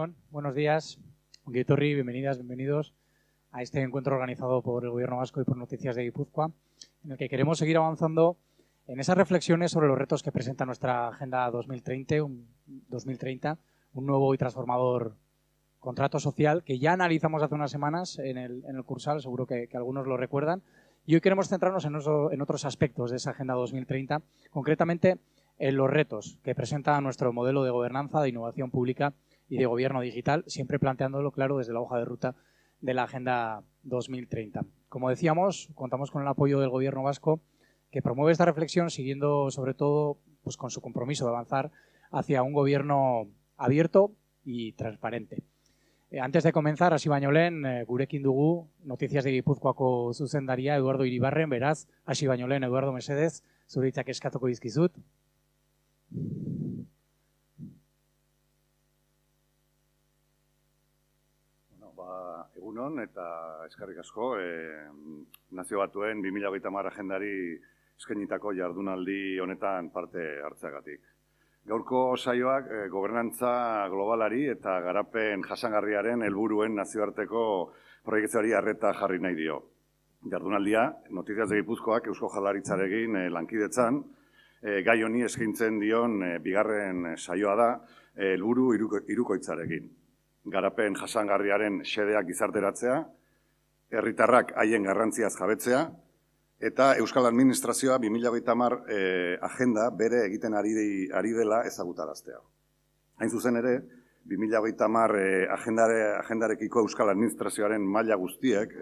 Egunon, buenos días. Ongi etorri, bienvenidas, bienvenidos a este encuentro organizado por el Gobierno Vasco y por Noticias de Guipúzcoa, en el que queremos seguir avanzando en esas reflexiones sobre los retos que presenta nuestra Agenda 2030, un nuevo y transformador contrato social que ya analizamos hace unas semanas en el Cursal, seguro que algunos lo recuerdan, y hoy queremos centrarnos en otros aspectos de esa Agenda 2030, concretamente en los retos que presenta nuestro modelo de gobernanza, de innovación pública y de gobierno digital, siempre planteándolo claro desde la hoja de ruta de la Agenda 2030. Como decíamos, contamos con el apoyo del Gobierno vasco, que promueve esta reflexión siguiendo sobre todo pues, con su compromiso de avanzar hacia un gobierno abierto y transparente. Antes de comenzar, hasi baino lehen, gurekin dugu Noticias de Gipuzkoako zuzendaria Eduardo Iribarren, beraz, hasi baino lehen, Eduardo, mesedez, zure hitzak eskatuko dizkizut. Egunon eta eskerrik asko, Nazio Batuen 2030 agendari eskainitako jardunaldi honetan parte hartzeagatik. Gaurko saioak gobernantza globalari eta garapen jasangarriaren helburuen nazioarteko proiektzioari arreta jarri nahi dio. Jardunaldia, Noticias de Gipuzkoak Eusko Jaurlaritzarekin lankidetzan, gai honi eskaintzen dion bigarren saioa da helburu hirukoitzarekin. Garapen jasangarriaren xedeak gizarteratzea, herritarrak haien garrantziaz jabetzea, eta Euskal Administrazioa 2030 agenda bere egiten ari dela ezagutaraztea. Hain zuzen ere, 2030 agendarekiko Euskal Administrazioaren maila guztiek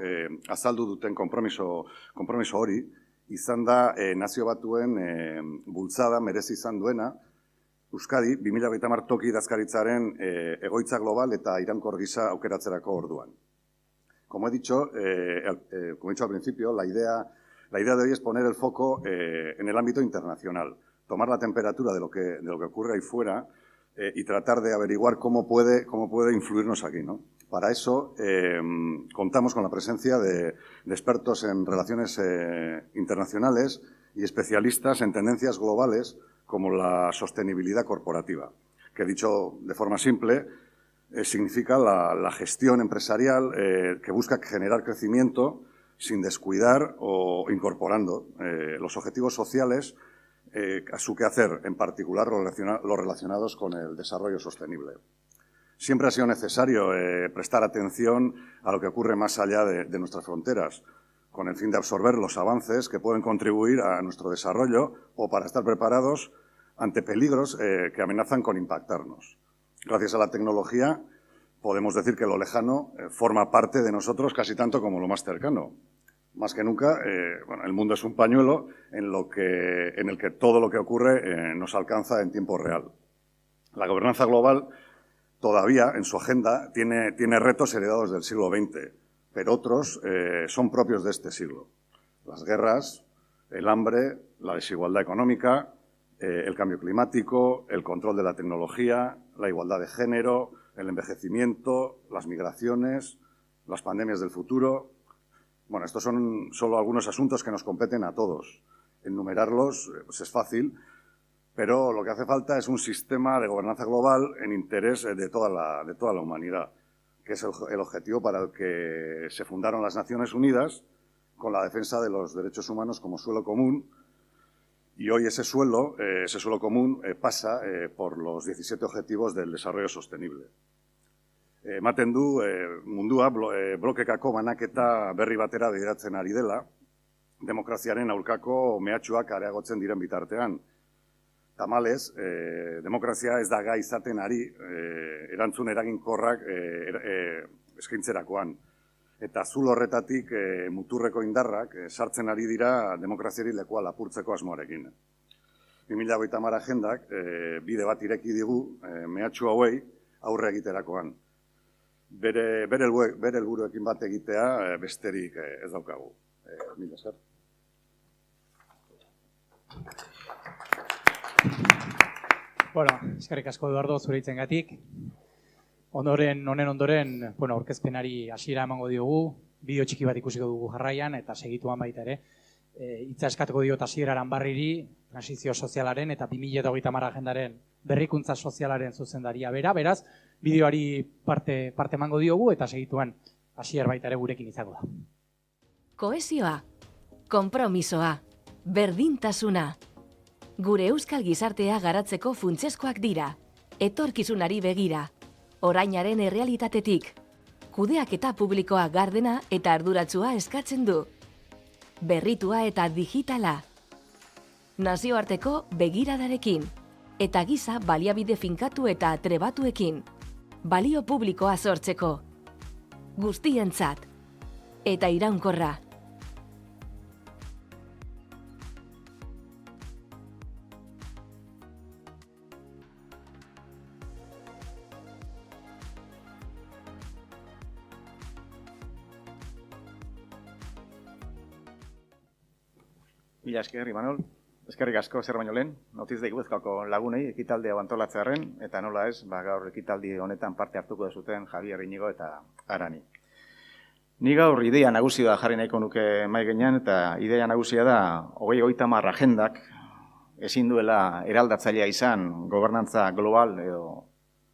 azaldu duten konpromiso hori, izan da Nazio Batuen bultzada merezi izan duena, Euskadi 2030 toki idazkaritzaren egoitza global eta irankor gisa aukeratzerako orduan. Como he dicho al principio, la idea de hoy es poner el foco en el ámbito internacional, tomar la temperatura de lo que ocurre ahí fuera y tratar de averiguar cómo puede influirnos aquí, ¿no? Para eso contamos con la presencia de expertos en relaciones internacionales y especialistas en tendencias globales como la sostenibilidad corporativa, que dicho de forma simple significa la gestión empresarial que busca generar crecimiento sin descuidar o incorporando los objetivos sociales a su quehacer, en particular los relacionados con el desarrollo sostenible. Siempre ha sido necesario prestar atención a lo que ocurre más allá de nuestras fronteras, con el fin de absorber los avances que pueden contribuir a nuestro desarrollo o para estar preparados ante peligros que amenazan con impactarnos. Gracias a la tecnología podemos decir que lo lejano forma parte de nosotros casi tanto como lo más cercano. Más que nunca, el mundo es un pañuelo en el que todo lo que ocurre nos alcanza en tiempo real. La gobernanza global todavía en su agenda tiene retos heredados del siglo XX, pero otros son propios de este siglo. Las guerras, el hambre, la desigualdad económica, el cambio climático, el control de la tecnología, la igualdad de género, el envejecimiento, las migraciones, las pandemias del futuro. Bueno, estos son solo algunos asuntos que nos competen a todos. Enumerarlos pues es fácil, pero lo que hace falta es un sistema de gobernanza global en interés de toda la humanidad, que es el objetivo para el que se fundaron las Naciones Unidas, con la defensa de los derechos humanos como suelo común. Y hoy ese suelo común pasa por los 17 objetivos del desarrollo sostenible. Ematen du mundua blokekako banaketa berri batera bideratzen ari dela, demokraziaren aurkako mehatxuak areagotzen diren bitartean. Tamalez, demokrazia ez da gai izaten ari erantzun eraginkorrak eskaintzerakoan. Eta zulo horretatik muturreko indarrak sartzen ari dira demokraziari lekua lapurtzeko asmoarekin. 2030 agendak bide bat ireki digu mehatxu hauei aurre egiterakoan. Bere helburuekin bat egitea besterik ez daukagu. Mila esker. Bueno, eskerrik asko Eduardo zure hitzengatik. Honen ondoren, aurkezpenari hasiera emango diogu, bideo txiki bat ikusiko dugu jarraian eta segituan baita ere. hitza eskatuko diot Asier Aranbarriri, transizio sozialaren eta 2030 agendaren berrikuntza sozialaren zuzendaria bera. Beraz, bideoari parte emango diogu eta segituan Asier baita ere gurekin izango da. Kohesioa, konpromisoa, berdintasuna. Gure euskal gizartea garatzeko funtsezkoak dira, etorkizunari begira, orainaren errealitatetik, kudeaketa publikoa gardena eta arduratsua eskatzen du. Berritua eta digitala. Nazioarteko begiradarekin, eta giza baliabide finkatu eta trebatuekin. Balio publikoa sortzeko. Guztientzat. Eta iraunkorra. Mila esker, Imanol. Eskerrik asko zer baino lehen, Nautiz de Gipuzkoako lagunei ekitaldia antolatzearren, eta nola ez, gaur ekitaldi honetan parte hartuko dezuten Javier Inigo eta Arani. Ni gaur ideia nagusia jarri nahiko nuke mahai gainean, eta ideia nagusia da 2030 agendak ezin duela eraldatzailea izan gobernantza global edo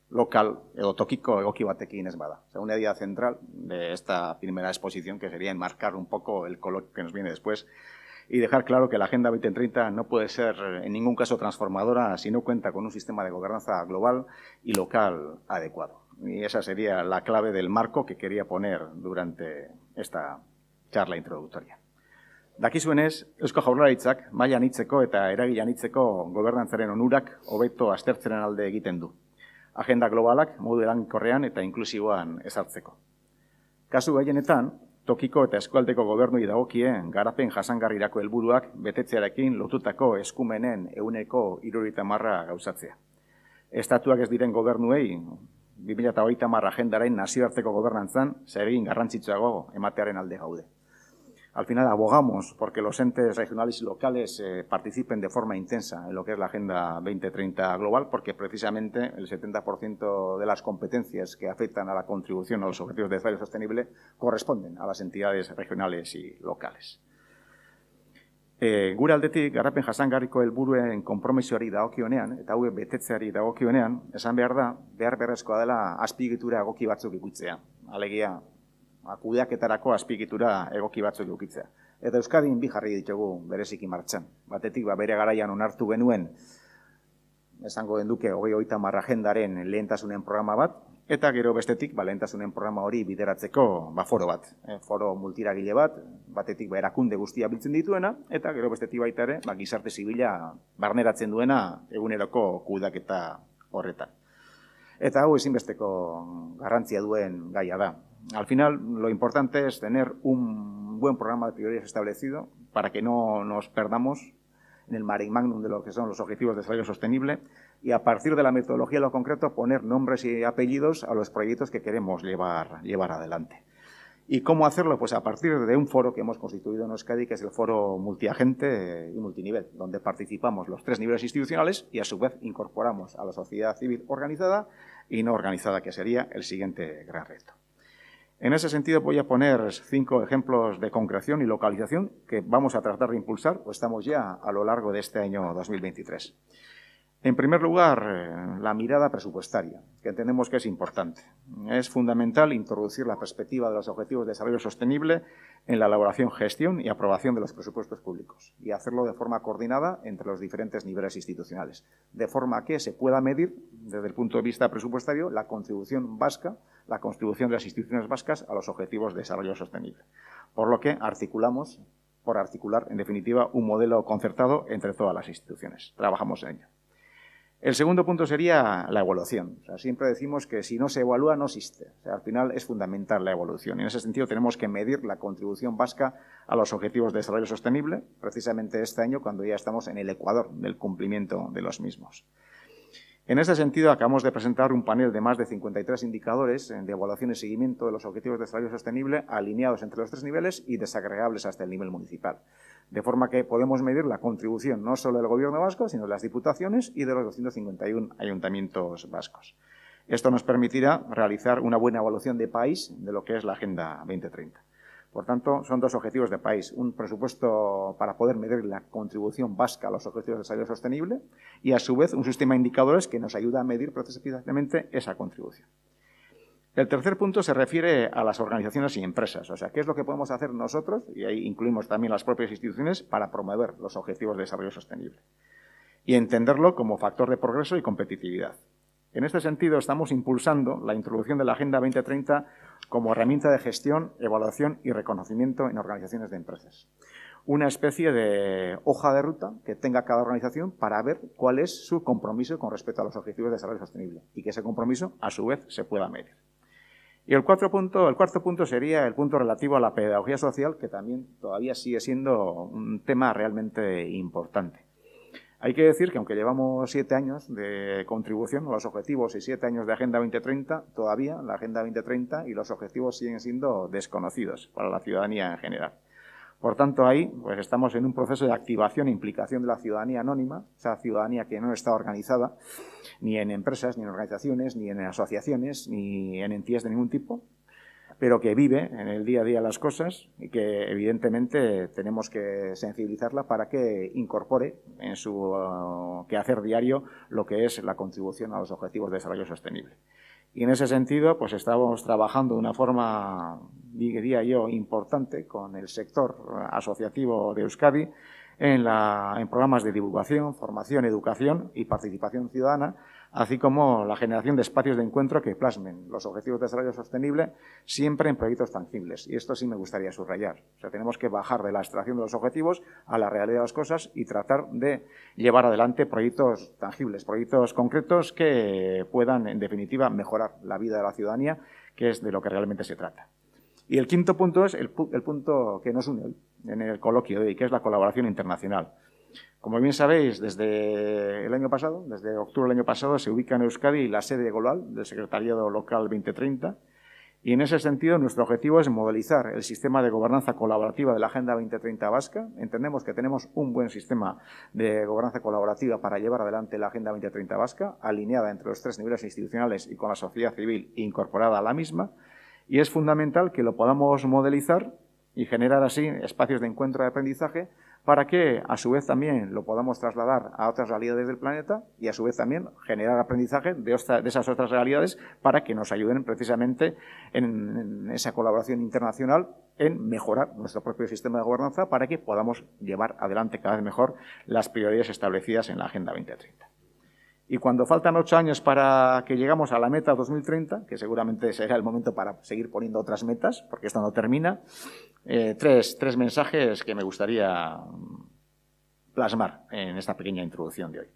lokal edo tokiko egoki batekin ez bada. Una idea central de esta primera exposición, que sería enmarcar un poco el coloquio que nos viene después, y dejar claro que la Agenda 2030 no puede ser en ningún caso transformadora si no cuenta con un sistema de gobernanza global y local adecuado. Y esa sería la clave del marco que quería poner durante esta charla introductoria. Dakizuenez, Eusko Jaurlaritzak maila anitzeko eta eragile anitzeko gobernantzaren onurak hobeto aztertzeren alde egiten du. Agenda globalak modu erankorrean eta inklusiboan ezartzeko. Kasu gehienetan, tokiko eta eskualdeko gobernuei dagokien garapen jasangarrirako helburuak betetzearekin lotutako eskumenen 70% gauzatzea. Estatuak ez diren gobernuei 2030 agendaren nazioarteko gobernantzan zeregin garrantzitsuago ematearen alde gaude. Al final abogamos porque los entes regionales y locales participen de forma intensa en lo que es la Agenda 2030 global, porque precisamente el 70% de las competencias que afectan a la contribución a los objetivos de desarrollo sostenible corresponden a las entidades regionales y locales. Gure aldetik, garapen jasangarriko helburuen konpromisoari dagokionean eta hauek betetzeari dagokionean, esan behar da, beharrezkoa dela azpiegitura egoki batzuk ikutzea. Alegia, kudeaketarako azpiegitura egoki batzuk edukitzea. Eta Euskadin bi jarri ditugu bereziki martxan. Batetik, bere garaian onartu genuen, esango den duke 2030 agendaren lehentasunen programa bat, eta gero bestetik, lehentasunen programa hori bideratzeko foro bat. Foro multiragile bat, batetik erakunde guztia biltzen dituena, eta gero bestetik baita ere, gizarte zibila barneratzen duena eguneroko kudeaketa horretan. Eta hau ezinbesteko garrantzia duen gaia da. Al final, lo importante es tener un buen programa de prioridades establecido para que no nos perdamos en el mare magnum de lo que son los objetivos de desarrollo sostenible y a partir de la metodología, lo concreto, poner nombres y apellidos a los proyectos que queremos llevar adelante. ¿Y cómo hacerlo? Pues a partir de un foro que hemos constituido en Euskadi, que es el foro multiagente y multinivel, donde participamos los 3 niveles institucionales y a su vez incorporamos a la sociedad civil organizada y no organizada, que sería el siguiente gran reto. En ese sentido voy a poner 5 ejemplos de concreción y localización que vamos a tratar de impulsar, o estamos ya a lo largo de este año 2023. En primer lugar, la mirada presupuestaria, que entendemos que es importante. Es fundamental introducir la perspectiva de los objetivos de desarrollo sostenible en la elaboración, gestión y aprobación de los presupuestos públicos y hacerlo de forma coordinada entre los diferentes niveles institucionales, de forma que se pueda medir, desde el punto de vista presupuestario, la contribución vasca, la contribución de las instituciones vascas a los objetivos de desarrollo sostenible. Por lo que articulamos, por articular, en definitiva, un modelo concertado entre todas las instituciones. Trabajamos en ello. El segundo punto sería la evaluación. Siempre decimos que si no se evalúa, no existe. Al final es fundamental la evaluación. Y en ese sentido tenemos que medir la contribución vasca a los objetivos de desarrollo sostenible, precisamente este año, cuando ya estamos en el ecuador del cumplimiento de los mismos. En ese sentido, acabamos de presentar un panel de más de 53 indicadores de evaluación y seguimiento de los objetivos de desarrollo sostenible alineados entre los 3 niveles y desagregables hasta el nivel municipal. De forma que podemos medir la contribución no solo del Gobierno vasco, sino de las diputaciones y de los 251 ayuntamientos vascos. Esto nos permitirá realizar una buena evaluación de país de lo que es la Agenda 2030. Por tanto, son dos objetivos de país. Un presupuesto para poder medir la contribución vasca a los objetivos de desarrollo sostenible y, a su vez, un sistema de indicadores que nos ayuda a medir precisamente esa contribución. El tercer punto se refiere a las organizaciones y empresas. O sea, ¿qué es lo que podemos hacer nosotros? Y ahí incluimos también las propias instituciones para promover los objetivos de desarrollo sostenible y entenderlo como factor de progreso y competitividad. En este sentido, estamos impulsando la introducción de la Agenda 2030 como herramienta de gestión, evaluación y reconocimiento en organizaciones de empresas. Una especie de hoja de ruta que tenga cada organización para ver cuál es su compromiso con respecto a los objetivos de desarrollo sostenible y que ese compromiso, a su vez, se pueda medir. Y el cuarto punto sería el punto relativo a la pedagogía social, que también todavía sigue siendo un tema realmente importante. Hay que decir que aunque llevamos 7 años de contribución a los objetivos y 7 años de Agenda 2030, todavía la Agenda 2030 y los objetivos siguen siendo desconocidos para la ciudadanía en general. Por tanto, ahí pues estamos en un proceso de activación e implicación de la ciudadanía anónima, esa ciudadanía que no está organizada ni en empresas, ni en organizaciones, ni en asociaciones, ni en entidades de ningún tipo, pero que vive en el día a día las cosas y que evidentemente tenemos que sensibilizarla para que incorpore en su quehacer diario lo que es la contribución a los objetivos de desarrollo sostenible. Y en ese sentido, pues estamos trabajando de una forma, diría yo, importante con el sector asociativo de Euskadi en programas de divulgación, formación, educación y participación ciudadana, así como la generación de espacios de encuentro que plasmen los objetivos de desarrollo sostenible siempre en proyectos tangibles. Y esto sí me gustaría subrayar. O sea, tenemos que bajar de la abstracción de los objetivos a la realidad de las cosas y tratar de llevar adelante proyectos tangibles, proyectos concretos que puedan, en definitiva, mejorar la vida de la ciudadanía, que es de lo que realmente se trata. Y el quinto punto es el punto que nos une hoy en el coloquio de hoy, que es la colaboración internacional. Como bien sabéis, desde el año pasado, desde octubre del año pasado, se ubica en Euskadi la sede global del Secretariado Local 2030 y en ese sentido nuestro objetivo es modelizar el sistema de gobernanza colaborativa de la Agenda 2030 vasca. Entendemos que tenemos un buen sistema de gobernanza colaborativa para llevar adelante la Agenda 2030 vasca, alineada entre los 3 niveles institucionales y con la sociedad civil incorporada a la misma, y es fundamental que lo podamos modelizar y generar así espacios de encuentro y aprendizaje para que, a su vez, también lo podamos trasladar a otras realidades del planeta y, a su vez, también generar aprendizaje de esas otras realidades para que nos ayuden precisamente en esa colaboración internacional en mejorar nuestro propio sistema de gobernanza para que podamos llevar adelante cada vez mejor las prioridades establecidas en la Agenda 2030. Y cuando faltan 8 años para que llegamos a la meta 2030, que seguramente será el momento para seguir poniendo otras metas, porque esto no termina, tres mensajes que me gustaría plasmar en esta pequeña introducción de hoy.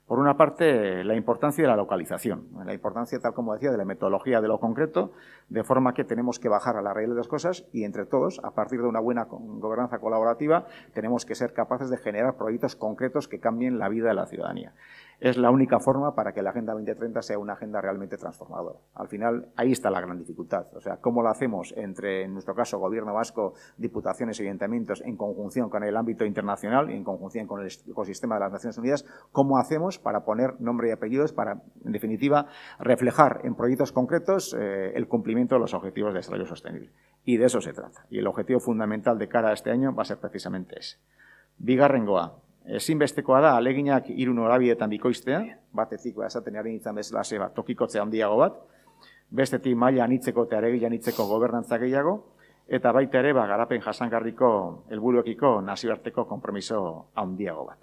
Por una parte, la importancia de la localización, la importancia, tal como decía, de la metodología de lo concreto, de forma que tenemos que bajar a la realidad de las cosas y entre todos, a partir de una buena gobernanza colaborativa, tenemos que ser capaces de generar proyectos concretos que cambien la vida de la ciudadanía. Es la única forma para que la Agenda 2030 sea una agenda realmente transformadora. Al final, ahí está la gran dificultad. O sea, ¿cómo lo hacemos entre, en nuestro caso, Gobierno vasco, diputaciones y ayuntamientos, en conjunción con el ámbito internacional y en conjunción con el ecosistema de las Naciones Unidas? ¿Cómo hacemos para poner nombre y apellidos para, en definitiva, reflejar en proyectos concretos el cumplimiento de los objetivos de desarrollo sostenible? Y de eso se trata. Y el objetivo fundamental de cara a este año va a ser precisamente ese. Bigarrengoa. Ezinbestekoa da aleginak 3 norabideetan bikoiztea, batetik esaten ari nintzen bezalaxe tokikotze handiago bat, bestetik maila anitzeko eta eragile anitzeko gobernantza gehiago, eta baita ere garapen jasangarriko helburuekiko nazioarteko konpromiso handiago bat.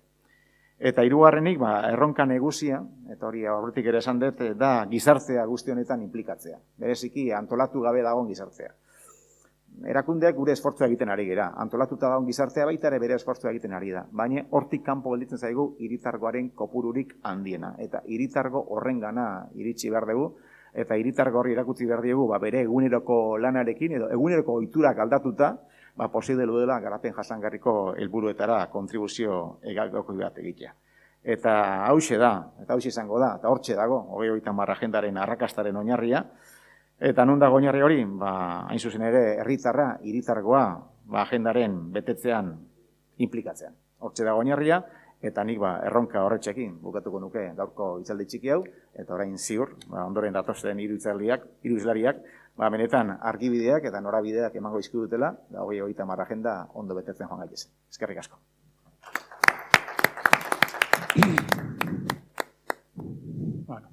Eta hirugarrenik erronka nagusia, eta hori aurretik ere esan dut, da gizartea guzti honetan inplikatzea. Bereziki antolatu gabe dagoen gizartea. Erakundeak gure esfortzua egiten ari gera. Antolatuta dagoen gizartea baita ere bere esfortzua egiten ari da. Baina hortik kanpo gelditzen zaigu hiritargoaren kopururik handiena. Eta hiritargo horrengana iritsi behar dugu, eta hiritargo horri erakutsi behar diegu bere eguneroko lanarekin edo eguneroko ohiturak aldatuta, posible dela garapen jasangarriko helburuetara kontribuzio egalgoko bat egitea. Eta hauxe da, eta hauxe izango da, eta hortxe dago, 2030 agendaren arrakastaren oinarria. Eta non dago oinarri hori, hain zuzen ere, herritarra, hiritargoa, agendaren betetzean inplikatzean. Hortxe dago oinarria, eta nik erronka horretxekin bukatuko nuke gaurko hitzaldi txiki hau, eta orain ziur, ondoren datozen hiru hizlariak, benetan argibideak eta norabideak emango dizkigutela, da 2030 agenda ondo betetzen joan gaitezen. Eskerrik asko. Bueno,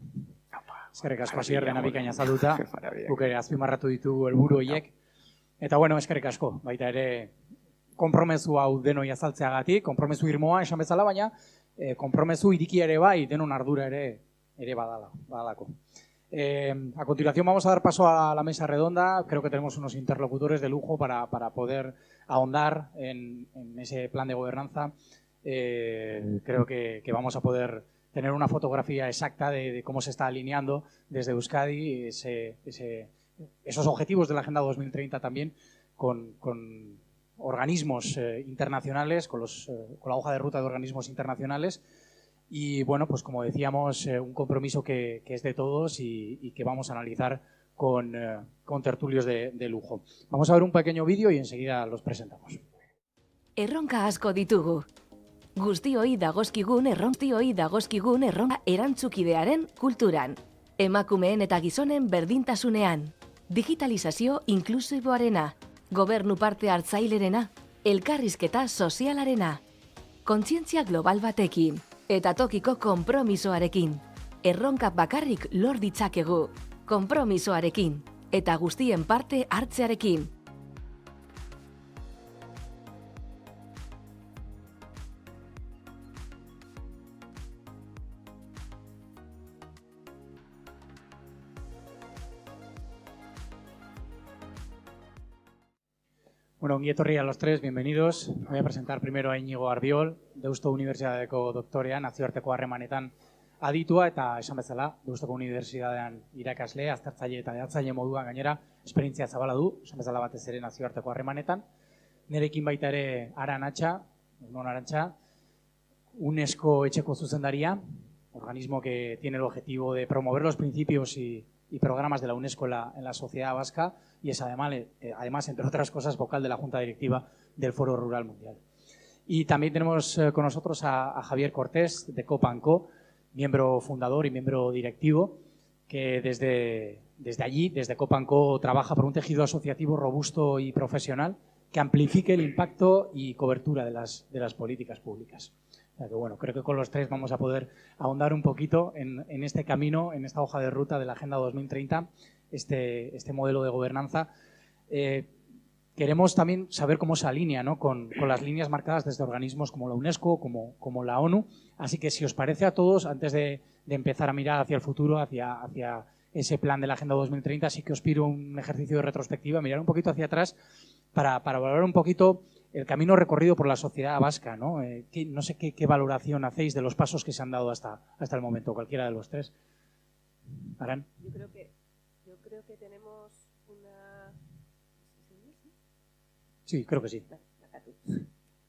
eskerrik asko hasier dena bikaina azalduta, guk ere azpimarratu ditugu helburu horiek. Eta bueno, eskerrik asko, baita ere konpromezu hau denoi azaltzeagatik, konpromezu irmoa esan bezala, baina konpromezu irikia ere bai, denon ardura ere badalako. A continuación vamos a dar paso a la mesa redonda. Creo que tenemos unos interlocutores de lujo para poder ahondar en ese plan de gobernanza. Creo que vamos a poder tener una fotografía exacta de cómo se está alineando desde Euskadi esos objetivos de la Agenda 2030 también con organismos internacionales, con la hoja de ruta de organismos internacionales. Y bueno, pues como decíamos, un compromiso que es de todos y que vamos a analizar con tertulios de lujo. Vamos a ver un pequeño vídeo y enseguida los presentamos. Erronka asko ditugu. Guztioi dagozkigun erronka erantzukidearen kulturan. Emakumeen eta gizonen berdintasunean. Digitalizazio inklusiboarena. Gobernu parte hartzailerena. Elkarrizketa sozialarena. Kontzientzia global batekin. Eta tokiko konpromisoarekin. Erronkak bakarrik lor ditzakegu. Konpromisoarekin. Eta guztien parte hartzearekin. Bueno, ongi etorri a los tres, bienvenidos. Voy a presentar primero a Iñigo Arbiol, Deusto Unibertsitateko doktorea, nazioarteko harremanetan aditua eta esan bezala, Deustoko Unibertsitatean irakasle, aztertzaile eta edatzaile moduan gainera, esperientzia zabala du, esan bezala batez ere nazioarteko harremanetan. Nerekin baita ere Arantxa, UNESCO etxeko zuzendaria, organismo que tiene el objetivo de promover los principios y programas de la UNESCO en la sociedad vasca y es además, entre otras cosas, vocal de la Junta Directiva del Foro Rural Mundial. Y también tenemos con nosotros a Javier Cortés, de Copanco, miembro fundador y miembro directivo, que desde allí, desde Copanco, trabaja por un tejido asociativo robusto y profesional que amplifique el impacto y cobertura de las políticas públicas. O sea que, bueno, creo que con los tres vamos a poder ahondar un poquito en este camino, en esta hoja de ruta de la Agenda 2030, este modelo de gobernanza. Queremos también saber cómo se alinea, ¿no?, con las líneas marcadas desde organismos como la UNESCO, como la ONU. Así que si os parece a todos, antes de empezar a mirar hacia el futuro, hacia ese plan de la Agenda 2030, sí que os pido un ejercicio de retrospectiva, mirar un poquito hacia atrás para valorar un poquito el camino recorrido por la sociedad vasca, ¿no? No sé qué valoración hacéis de los pasos que se han dado hasta el momento, cualquiera de los tres. Aran. Yo creo que tenemos una... Sí, creo que sí.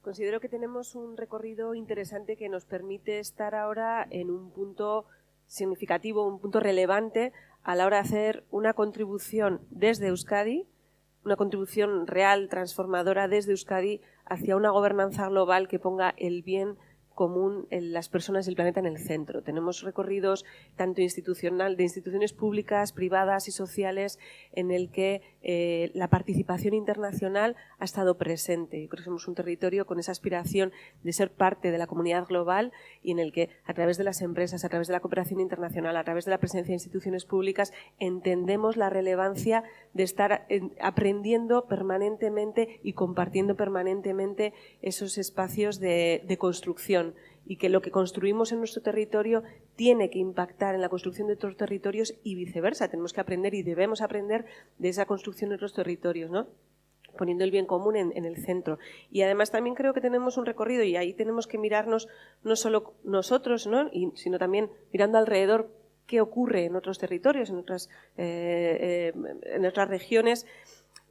Considero que tenemos un recorrido interesante que nos permite estar ahora en un punto significativo, un punto relevante a la hora de hacer una contribución desde Euskadi, una contribución real, transformadora desde Euskadi hacia una gobernanza global que ponga el bien común en las personas y el planeta en el centro. Tenemos recorridos tanto de instituciones públicas, privadas y sociales en el que la participación internacional ha estado presente. Yo creo que somos un territorio con esa aspiración de ser parte de la comunidad global y en el que a través de las empresas, a través de la cooperación internacional, a través de la presencia de instituciones públicas, entendemos la relevancia de estar aprendiendo permanentemente y compartiendo permanentemente esos espacios de construcción, y que lo que construimos en nuestro territorio tiene que impactar en la construcción de otros territorios y viceversa. Tenemos que aprender y debemos aprender de esa construcción en otros territorios, ¿no?, poniendo el bien común en el centro. Y además también creo que tenemos un recorrido y ahí tenemos que mirarnos no solo nosotros, ¿no?, sino también mirando alrededor qué ocurre en otros territorios, en otras regiones.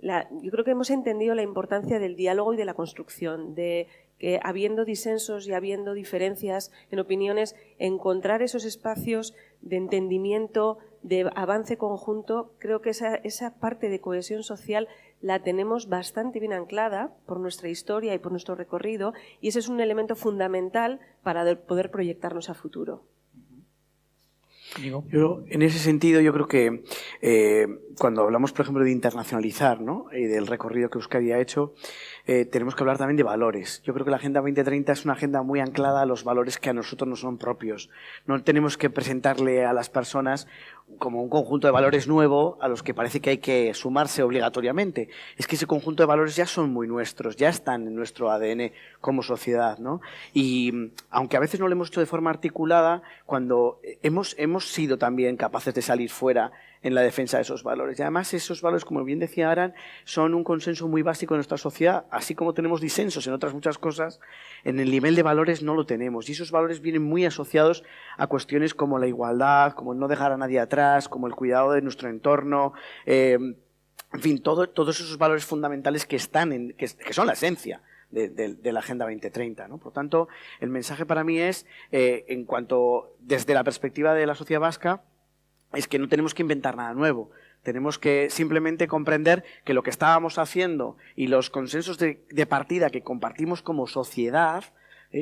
Yo creo que hemos entendido la importancia del diálogo y de la construcción, de que habiendo disensos y habiendo diferencias en opiniones, encontrar esos espacios de entendimiento, de avance conjunto. Creo que esa parte de cohesión social la tenemos bastante bien anclada por nuestra historia y por nuestro recorrido, y ese es un elemento fundamental para poder proyectarnos a futuro. Yo, en ese sentido, yo creo que cuando hablamos, por ejemplo, de internacionalizar, ¿no?, y del recorrido que Euskadi ha hecho, tenemos que hablar también de valores. Yo creo que la Agenda 2030 es una agenda muy anclada a los valores que a nosotros no son propios. No tenemos que presentarle a las personas como un conjunto de valores nuevo a los que parece que hay que sumarse obligatoriamente. Es que ese conjunto de valores ya son muy nuestros, ya están en nuestro ADN como sociedad, ¿no? Y aunque a veces no lo hemos hecho de forma articulada, cuando hemos sido también capaces de salir fuera en la defensa de esos valores. Y además esos valores, como bien decía Aran, son un consenso muy básico en nuestra sociedad, así como tenemos disensos en otras muchas cosas, en el nivel de valores no lo tenemos. Y esos valores vienen muy asociados a cuestiones como la igualdad, como el no dejar a nadie atrás, como el cuidado de nuestro entorno, en fin, todos esos valores fundamentales que están que son la esencia de la Agenda 2030, ¿no? Por lo tanto, el mensaje para mí es, en cuanto desde la perspectiva de la sociedad vasca, es que no tenemos que inventar nada nuevo. Tenemos que simplemente comprender que lo que estábamos haciendo y los consensos de partida que compartimos como sociedad,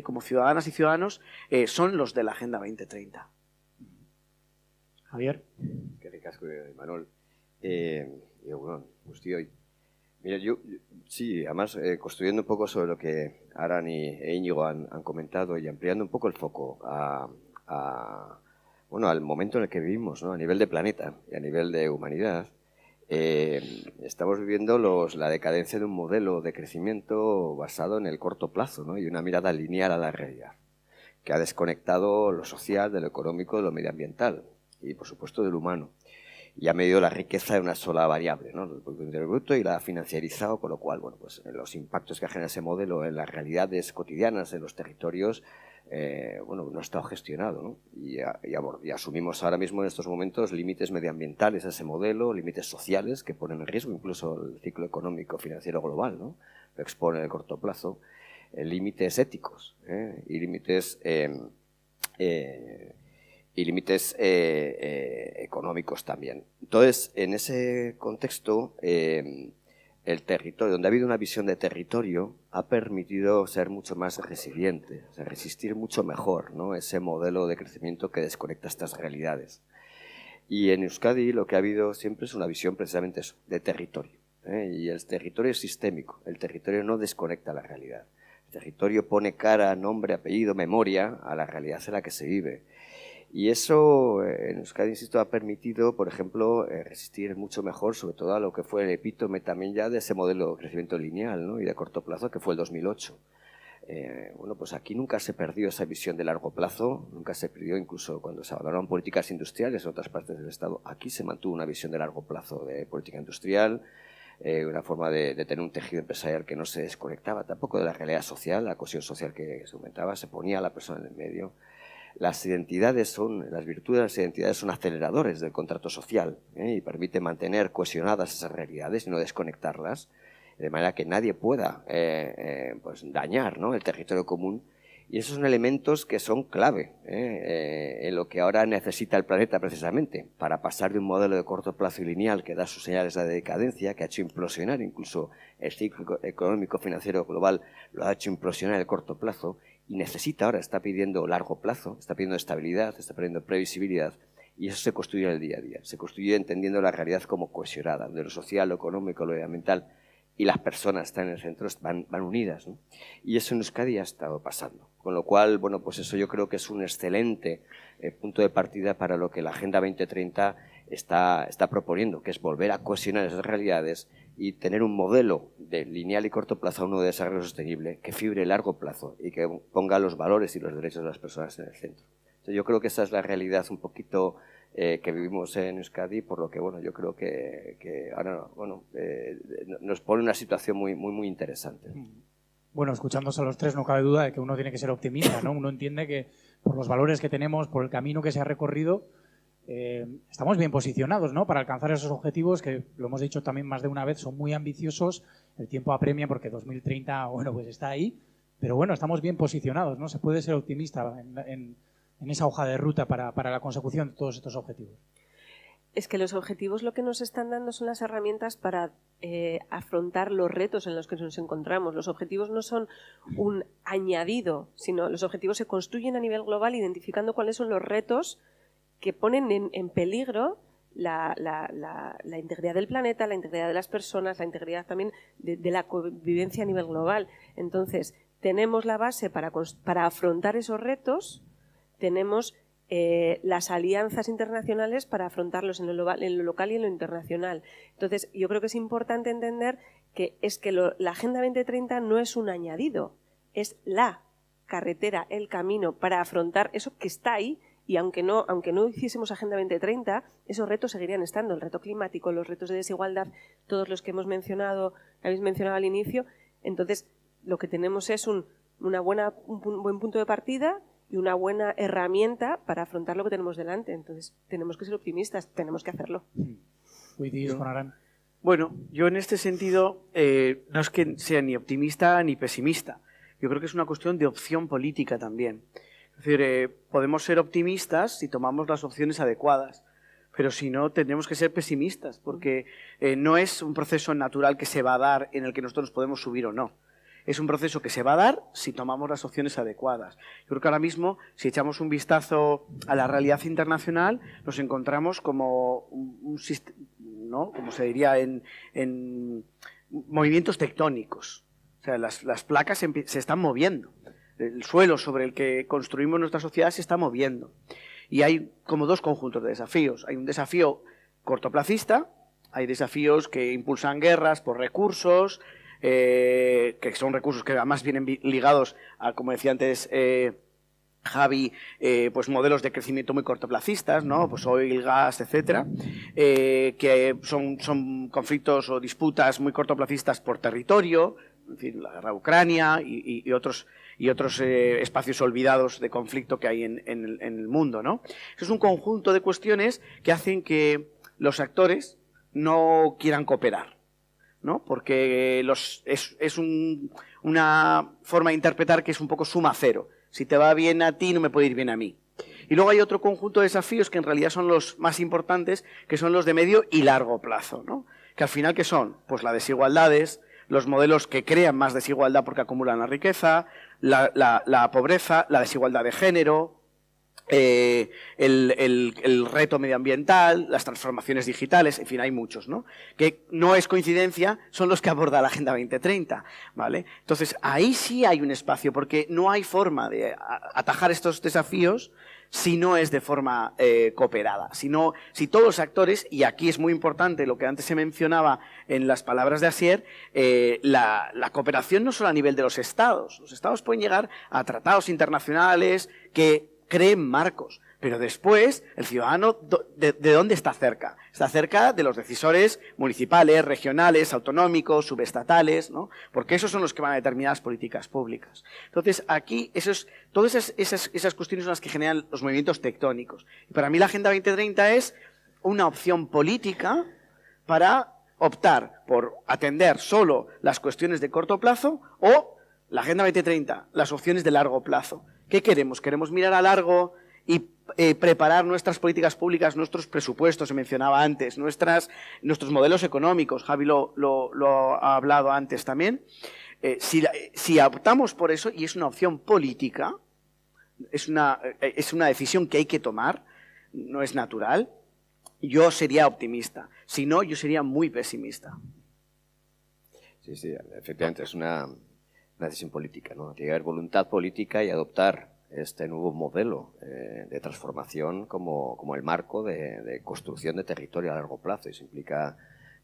como ciudadanas y ciudadanos, son los de la Agenda 2030. Javier. Que ricasco, Imanol. Bueno, guztioi. Mira, yo sí, además, construyendo un poco sobre lo que Aran e Íñigo han comentado y ampliando un poco el foco bueno, al momento en el que vivimos, ¿no?, a nivel de planeta y a nivel de humanidad, estamos viviendo la decadencia de un modelo de crecimiento basado en el corto plazo, ¿no?, y una mirada lineal a la realidad, que ha desconectado lo social de lo económico, de lo medioambiental y, por supuesto, del humano. Y ha medido la riqueza de una sola variable, ¿no?, el Producto Interior Bruto, y la ha financiarizado, con lo cual, bueno, pues los impactos que genera ese modelo en las realidades cotidianas, en los territorios, bueno, no ha estado gestionado, ¿no? Y asumimos ahora mismo en estos momentos límites medioambientales a ese modelo, límites sociales que ponen en riesgo incluso el ciclo económico financiero global, ¿no? Lo expone en el corto plazo, límites éticos, y límites económicos también. Entonces, en ese contexto, el territorio, donde ha habido una visión de territorio, ha permitido ser mucho más resiliente, o sea, resistir mucho mejor, ¿no?, ese modelo de crecimiento que desconecta estas realidades. Y en Euskadi lo que ha habido siempre es una visión precisamente eso, de territorio, y el territorio es sistémico, el territorio no desconecta la realidad. El territorio pone cara, nombre, apellido, memoria a la realidad en la que se vive. Y eso, en Euskadi, insisto, ha permitido, por ejemplo, resistir mucho mejor, sobre todo a lo que fue el epítome también ya de ese modelo de crecimiento lineal, ¿no?, y de corto plazo, que fue el 2008. Bueno, pues aquí nunca se perdió esa visión de largo plazo, nunca se perdió, incluso cuando se valoraron políticas industriales en otras partes del Estado, aquí se mantuvo una visión de largo plazo de política industrial, una forma de tener un tejido empresarial que no se desconectaba tampoco de la realidad social, la cohesión social que se aumentaba, se ponía a la persona en el medio. Las virtudes de las identidades son aceleradores del contrato social, y permiten mantener cohesionadas esas realidades y no desconectarlas, de manera que nadie pueda pues dañar, ¿no?, el territorio común. Y esos son elementos que son clave en lo que ahora necesita el planeta precisamente, para pasar de un modelo de corto plazo y lineal que da sus señales de decadencia, que ha hecho implosionar incluso el ciclo económico financiero global, lo ha hecho implosionar el corto plazo, y necesita ahora, está pidiendo largo plazo, está pidiendo estabilidad, está pidiendo previsibilidad, y eso se construye en el día a día. Se construye entendiendo la realidad como cohesionada, donde lo social, lo económico, lo medioambiental y las personas están en el centro, van unidas, ¿no? Y eso en Euskadi ha estado pasando. Con lo cual, bueno, pues eso yo creo que es un excelente punto de partida para lo que la Agenda 2030 está proponiendo, que es volver a cohesionar esas realidades y tener un modelo de lineal y corto plazo, uno de desarrollo sostenible, que fibre el largo plazo y que ponga los valores y los derechos de las personas en el centro. Entonces, yo creo que esa es la realidad un poquito que vivimos en Euskadi, por lo que, bueno, yo creo que ahora, bueno, nos pone una situación muy interesante. Bueno, escuchándose a los tres no cabe duda de que uno tiene que ser optimista, ¿no? Uno entiende que por los valores que tenemos, por el camino que se ha recorrido, estamos bien posicionados, ¿no?, para alcanzar esos objetivos que, lo hemos dicho también más de una vez, son muy ambiciosos. El tiempo apremia porque 2030, bueno, pues está ahí, pero bueno, estamos bien posicionados, ¿no? Se puede ser optimista en esa hoja de ruta para la consecución de todos estos objetivos. Es que los objetivos lo que nos están dando son las herramientas para afrontar los retos en los que nos encontramos. Los objetivos no son un añadido, sino los objetivos se construyen a nivel global identificando cuáles son los retos que ponen en peligro la integridad del planeta, la integridad de las personas, la integridad también de la convivencia a nivel global. Entonces, tenemos la base para afrontar esos retos, tenemos las alianzas internacionales para afrontarlos en lo local y en lo internacional. Entonces, yo creo que es importante entender que la Agenda 2030 no es un añadido, es la carretera, el camino para afrontar eso que está ahí. Y aunque no hiciésemos Agenda 2030, esos retos seguirían estando. El reto climático, los retos de desigualdad, todos los que habéis mencionado al inicio. Entonces, lo que tenemos es un buen punto de partida y una buena herramienta para afrontar lo que tenemos delante. Entonces, tenemos que ser optimistas, tenemos que hacerlo. Bueno, yo en este sentido no es que sea ni optimista ni pesimista. Yo creo que es una cuestión de opción política también. Es decir, podemos ser optimistas si tomamos las opciones adecuadas, pero si no, tendremos que ser pesimistas, porque no es un proceso natural que se va a dar en el que nosotros podemos subir o no. Es un proceso que se va a dar si tomamos las opciones adecuadas. Yo creo que ahora mismo, si echamos un vistazo a la realidad internacional, nos encontramos como un sistema, ¿no? Como se diría, en movimientos tectónicos. O sea, las placas se están moviendo. El suelo sobre el que construimos nuestra sociedad se está moviendo. Y hay como dos conjuntos de desafíos. Hay un desafío cortoplacista, hay desafíos que impulsan guerras por recursos, que son recursos que además vienen ligados a, como decía antes Javi, pues modelos de crecimiento muy cortoplacistas, ¿no? Pues oil, gas, etcétera, que son conflictos o disputas muy cortoplacistas por territorio, en fin, la guerra de Ucrania y otros espacios olvidados de conflicto que hay en el mundo, ¿no? Es un conjunto de cuestiones que hacen que los actores no quieran cooperar, ¿no? Porque es una forma de interpretar que es un poco suma cero. Si te va bien a ti, no me puede ir bien a mí. Y luego hay otro conjunto de desafíos que en realidad son los más importantes, que son los de medio y largo plazo, ¿no? Que al final, ¿qué son? Pues las desigualdades, los modelos que crean más desigualdad porque acumulan la riqueza, la pobreza, la desigualdad de género, el reto medioambiental, las transformaciones digitales, en fin, hay muchos, ¿no? Que no es coincidencia, son los que aborda la Agenda 2030, ¿vale? Entonces, ahí sí hay un espacio, porque no hay forma de atajar estos desafíos si no es de forma cooperada, si todos los actores, y aquí es muy importante lo que antes se mencionaba en las palabras de Asier, la cooperación no solo a nivel de los estados pueden llegar a tratados internacionales que creen marcos, pero después el ciudadano, ¿de dónde está cerca? Está cerca de los decisores municipales, regionales, autonómicos, subestatales, ¿no? Porque esos son los que van a determinar las políticas públicas. Entonces, aquí, todas esas cuestiones son las que generan los movimientos tectónicos. Y para mí la Agenda 2030 es una opción política para optar por atender solo las cuestiones de corto plazo o la Agenda 2030, las opciones de largo plazo. ¿Qué queremos? Queremos mirar a largo y preparar nuestras políticas públicas, nuestros presupuestos, se mencionaba antes, nuestros modelos económicos, Javi lo ha hablado antes también. Si optamos por eso, y es una opción política, es una decisión que hay que tomar, no es natural, yo sería optimista. Si no, yo sería muy pesimista. Sí, efectivamente, es una decisión política, ¿no? Tiene que haber voluntad política y adoptar este nuevo modelo de transformación como el marco de construcción de territorio a largo plazo. Eso implica,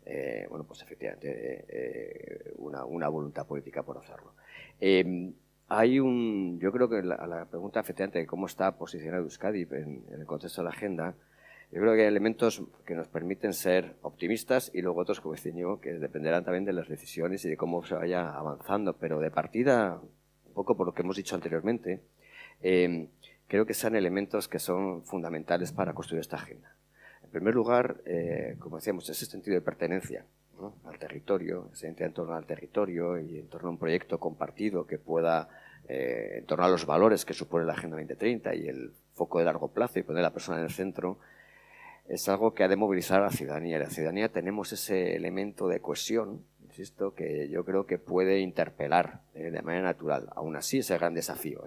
pues efectivamente, una voluntad política por hacerlo. Yo creo que a la pregunta, efectivamente, de cómo está posicionado Euskadi en el contexto de la agenda, yo creo que hay elementos que nos permiten ser optimistas y luego otros, como decía yo, que dependerán también de las decisiones y de cómo se vaya avanzando. Pero de partida, un poco por lo que hemos dicho anteriormente, creo que son elementos que son fundamentales para construir esta agenda. En primer lugar, como decíamos, ese sentido de pertenencia, ¿no? Al territorio, ese sentido en torno al territorio y en torno a un proyecto compartido que pueda, en torno a los valores que supone la Agenda 2030 y el foco de largo plazo y poner a la persona en el centro, es algo que ha de movilizar a la ciudadanía. En la ciudadanía tenemos ese elemento de cohesión, insisto, que yo creo que puede interpelar de manera natural. Aún así, es el gran desafío,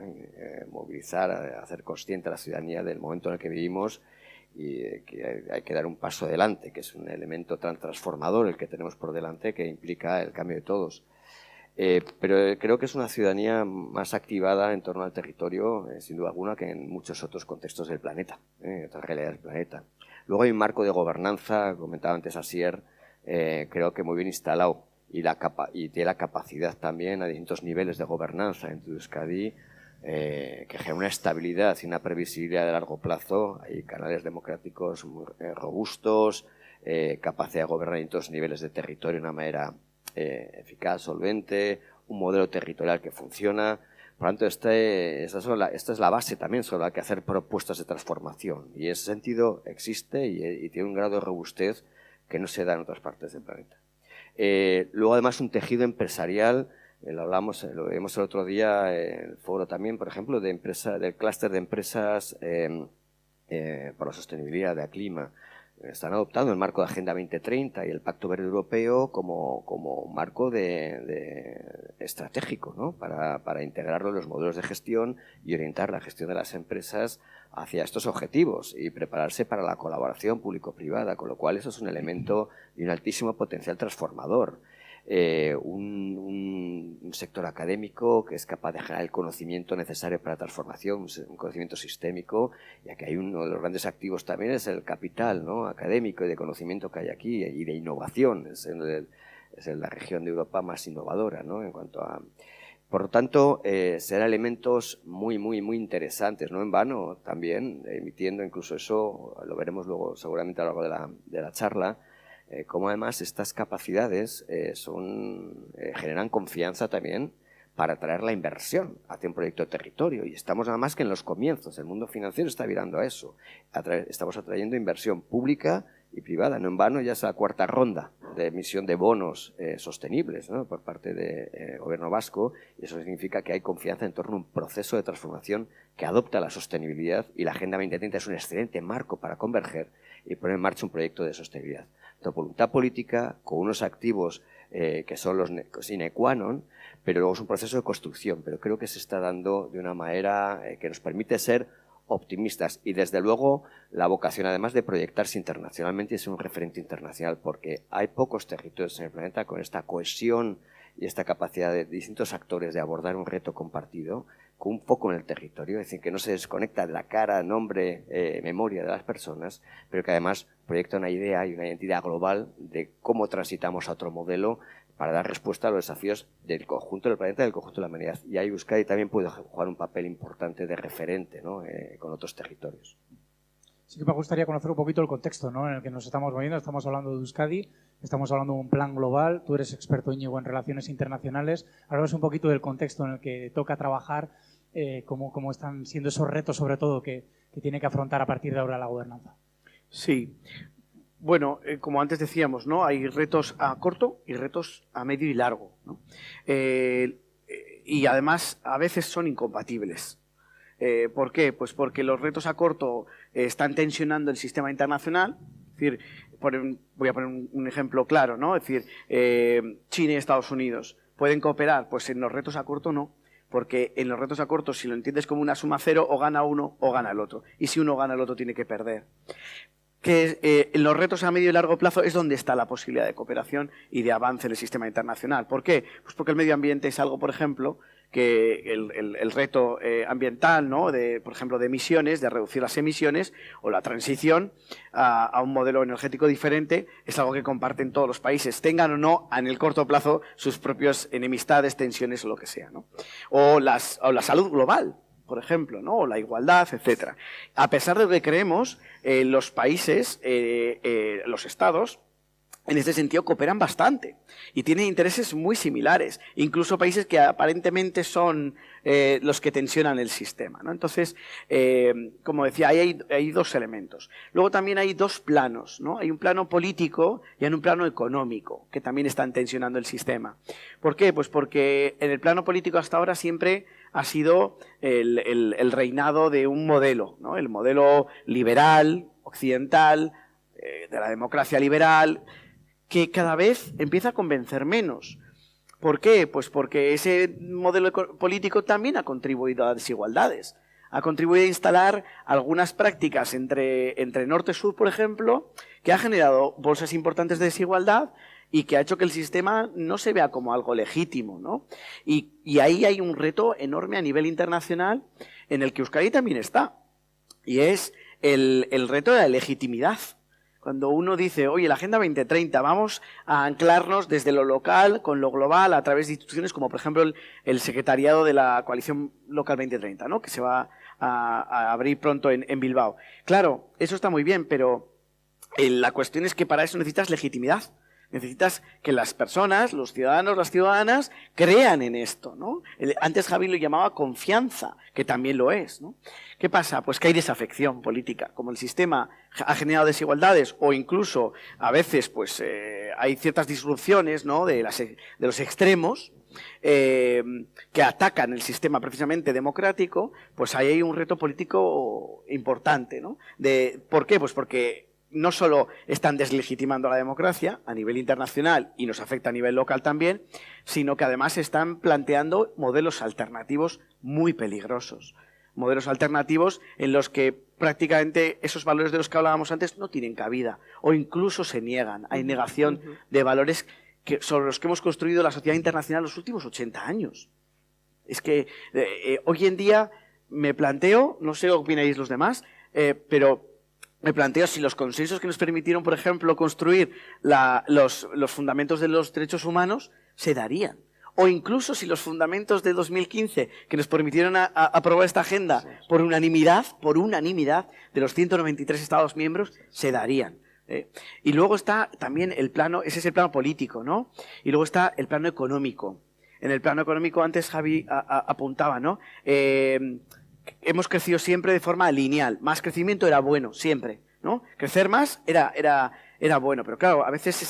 movilizar, hacer consciente a la ciudadanía del momento en el que vivimos que hay que dar un paso adelante, que es un elemento tan transformador el que tenemos por delante, que implica el cambio de todos. Pero creo que es una ciudadanía más activada en torno al territorio, sin duda alguna, que en muchos otros contextos del planeta, otras realidades del planeta. Luego hay un marco de gobernanza, comentaba antes Asier, creo que muy bien instalado, y tiene la capacidad también a distintos niveles de gobernanza en Euskadi, que genera una estabilidad y una previsibilidad de largo plazo. Hay canales democráticos muy robustos, capacidad de gobernar en todos los niveles de territorio de una manera eficaz, solvente, un modelo territorial que funciona. Por lo tanto, esta es la base también sobre la que hacer propuestas de transformación, y en ese sentido existe y tiene un grado de robustez que no se da en otras partes del planeta. Luego, además, un tejido empresarial, lo vimos el otro día en el foro también, por ejemplo, del clúster de empresas por la sostenibilidad del clima. Están adoptando el marco de Agenda 2030 y el Pacto Verde Europeo como marco estratégico, ¿no? para integrarlo en los modelos de gestión y orientar la gestión de las empresas hacia estos objetivos y prepararse para la colaboración público-privada, con lo cual eso es un elemento de un altísimo potencial transformador. Un sector académico que es capaz de generar el conocimiento necesario para la transformación, un conocimiento sistémico, ya que hay uno de los grandes activos también es el capital, ¿no? académico y de conocimiento que hay aquí y de innovación. Es la región de Europa más innovadora, ¿no? en cuanto a... Por lo tanto, serán elementos muy interesantes, no en vano también, emitiendo incluso eso, lo veremos luego seguramente a lo largo de la charla, como además estas capacidades generan confianza también para atraer la inversión hacia un proyecto de territorio. Y estamos nada más que en los comienzos. El mundo financiero está virando a eso. Estamos atrayendo inversión pública y privada. No en vano ya es la cuarta ronda de emisión de bonos sostenibles, ¿no? por parte del gobierno vasco, y eso significa que hay confianza en torno a un proceso de transformación que adopta la sostenibilidad, y la Agenda 2030 es un excelente marco para converger y poner en marcha un proyecto de sostenibilidad. Voluntad política, con unos activos que son los sine qua non, pero luego es un proceso de construcción, pero creo que se está dando de una manera que nos permite ser optimistas, y desde luego la vocación además de proyectarse internacionalmente y ser un referente internacional, porque hay pocos territorios en el planeta con esta cohesión y esta capacidad de distintos actores de abordar un reto compartido con un foco en el territorio, es decir, que no se desconecta de la cara, nombre, memoria de las personas, pero que además proyecta una idea y una identidad global de cómo transitamos a otro modelo para dar respuesta a los desafíos del conjunto del planeta y del conjunto de la humanidad. Y ahí Euskadi también puede jugar un papel importante de referente, ¿no? Con otros territorios. Sí que me gustaría conocer un poquito el contexto, ¿no? en el que nos estamos moviendo. Estamos hablando de Euskadi, estamos hablando de un plan global. Tú eres experto, Íñigo, en relaciones internacionales. Háblanos un poquito del contexto en el que toca trabajar, cómo están siendo esos retos, sobre todo, que tiene que afrontar a partir de ahora la gobernanza. Sí. Bueno, como antes decíamos, ¿no? Hay retos a corto y retos a medio y largo, ¿no? Y además a veces son incompatibles. ¿Por qué? Pues porque los retos a corto están tensionando el sistema internacional. Es decir, voy a poner un ejemplo claro, ¿no? Es decir, China y Estados Unidos pueden cooperar, pues en los retos a corto no. Porque en los retos a corto, si lo entiendes como una suma cero, o gana uno o gana el otro. Y si uno gana, el otro tiene que perder. Que en los retos a medio y largo plazo es donde está la posibilidad de cooperación y de avance en el sistema internacional. ¿Por qué? Pues porque el medio ambiente es algo, por ejemplo, que el reto ambiental, ¿no? Por ejemplo, de emisiones, de reducir las emisiones, o la transición a un modelo energético diferente, es algo que comparten todos los países, tengan o no en el corto plazo sus propias enemistades, tensiones o lo que sea, ¿no? O la salud global, por ejemplo, ¿no? O la igualdad, etcétera. A pesar de lo que creemos, los países, los estados, en este sentido cooperan bastante y tienen intereses muy similares, incluso países que aparentemente son los que tensionan el sistema, ¿no? Entonces, como decía, hay dos elementos. Luego también hay dos planos, ¿no? Hay un plano político y hay un plano económico que también están tensionando el sistema. ¿Por qué? Pues porque en el plano político hasta ahora siempre ha sido el reinado de un modelo, ¿no? El modelo liberal, occidental, de la democracia liberal, que cada vez empieza a convencer menos. ¿Por qué? Pues porque ese modelo político también ha contribuido a desigualdades. ha contribuido a instalar algunas prácticas entre norte-sur, por ejemplo, que ha generado bolsas importantes de desigualdad y que ha hecho que el sistema no se vea como algo legítimo, ¿no? Y ahí hay un reto enorme a nivel internacional en el que Euskadi también está, y es el reto de la legitimidad. Cuando uno dice, oye, la Agenda 2030, vamos a anclarnos desde lo local con lo global a través de instituciones como, por ejemplo, el secretariado de la Coalición Local 2030, ¿no? Que se va a abrir pronto en Bilbao. Claro, eso está muy bien, pero la cuestión es que para eso necesitas legitimidad. Necesitas que las personas, los ciudadanos, las ciudadanas, crean en esto, ¿no? Antes Javi lo llamaba confianza, que también lo es, ¿no? ¿Qué pasa? Pues que hay desafección política. Como el sistema ha generado desigualdades o incluso a veces pues hay ciertas disrupciones, ¿no? de los extremos que atacan el sistema precisamente democrático, pues ahí hay un reto político importante, ¿no? ¿Por qué? Pues porque no solo están deslegitimando la democracia a nivel internacional y nos afecta a nivel local también, sino que además están planteando modelos alternativos muy peligrosos. Modelos alternativos en los que prácticamente esos valores de los que hablábamos antes no tienen cabida o incluso se niegan. Hay negación de valores sobre los que hemos construido la sociedad internacional los últimos 80 años. Es que hoy en día me planteo, no sé qué opináis los demás, pero me planteo si los consensos que nos permitieron, por ejemplo, construir los fundamentos de los derechos humanos se darían. O incluso si los fundamentos de 2015 que nos permitieron aprobar esta agenda por unanimidad de los 193 Estados miembros se darían. Y luego está también el plano, ese es el plano político, ¿no? Y luego está el plano económico. En el plano económico antes Javi apuntaba, ¿no? Hemos crecido siempre de forma lineal. Más crecimiento era bueno, siempre, ¿no? Crecer más era bueno, pero claro, a veces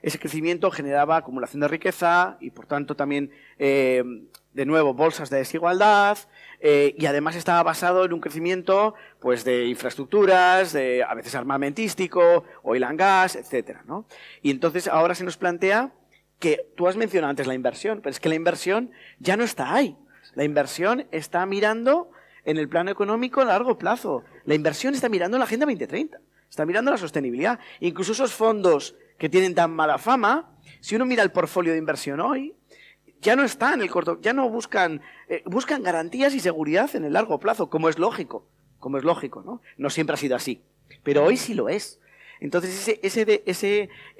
ese crecimiento generaba acumulación de riqueza y por tanto también, de nuevo, bolsas de desigualdad y además estaba basado en un crecimiento pues de infraestructuras, a veces armamentístico, oil and gas, etcétera, ¿no? Y entonces ahora se nos plantea que tú has mencionado antes la inversión, pero es que la inversión ya no está ahí. La inversión está mirando en el plano económico a largo plazo. La inversión está mirando en la Agenda 2030. Está mirando la sostenibilidad. Incluso esos fondos que tienen tan mala fama, si uno mira el portfolio de inversión hoy, ya no están en el corto, ya no buscan garantías y seguridad en el largo plazo, como es lógico, ¿no? No siempre ha sido así, pero hoy sí lo es. Entonces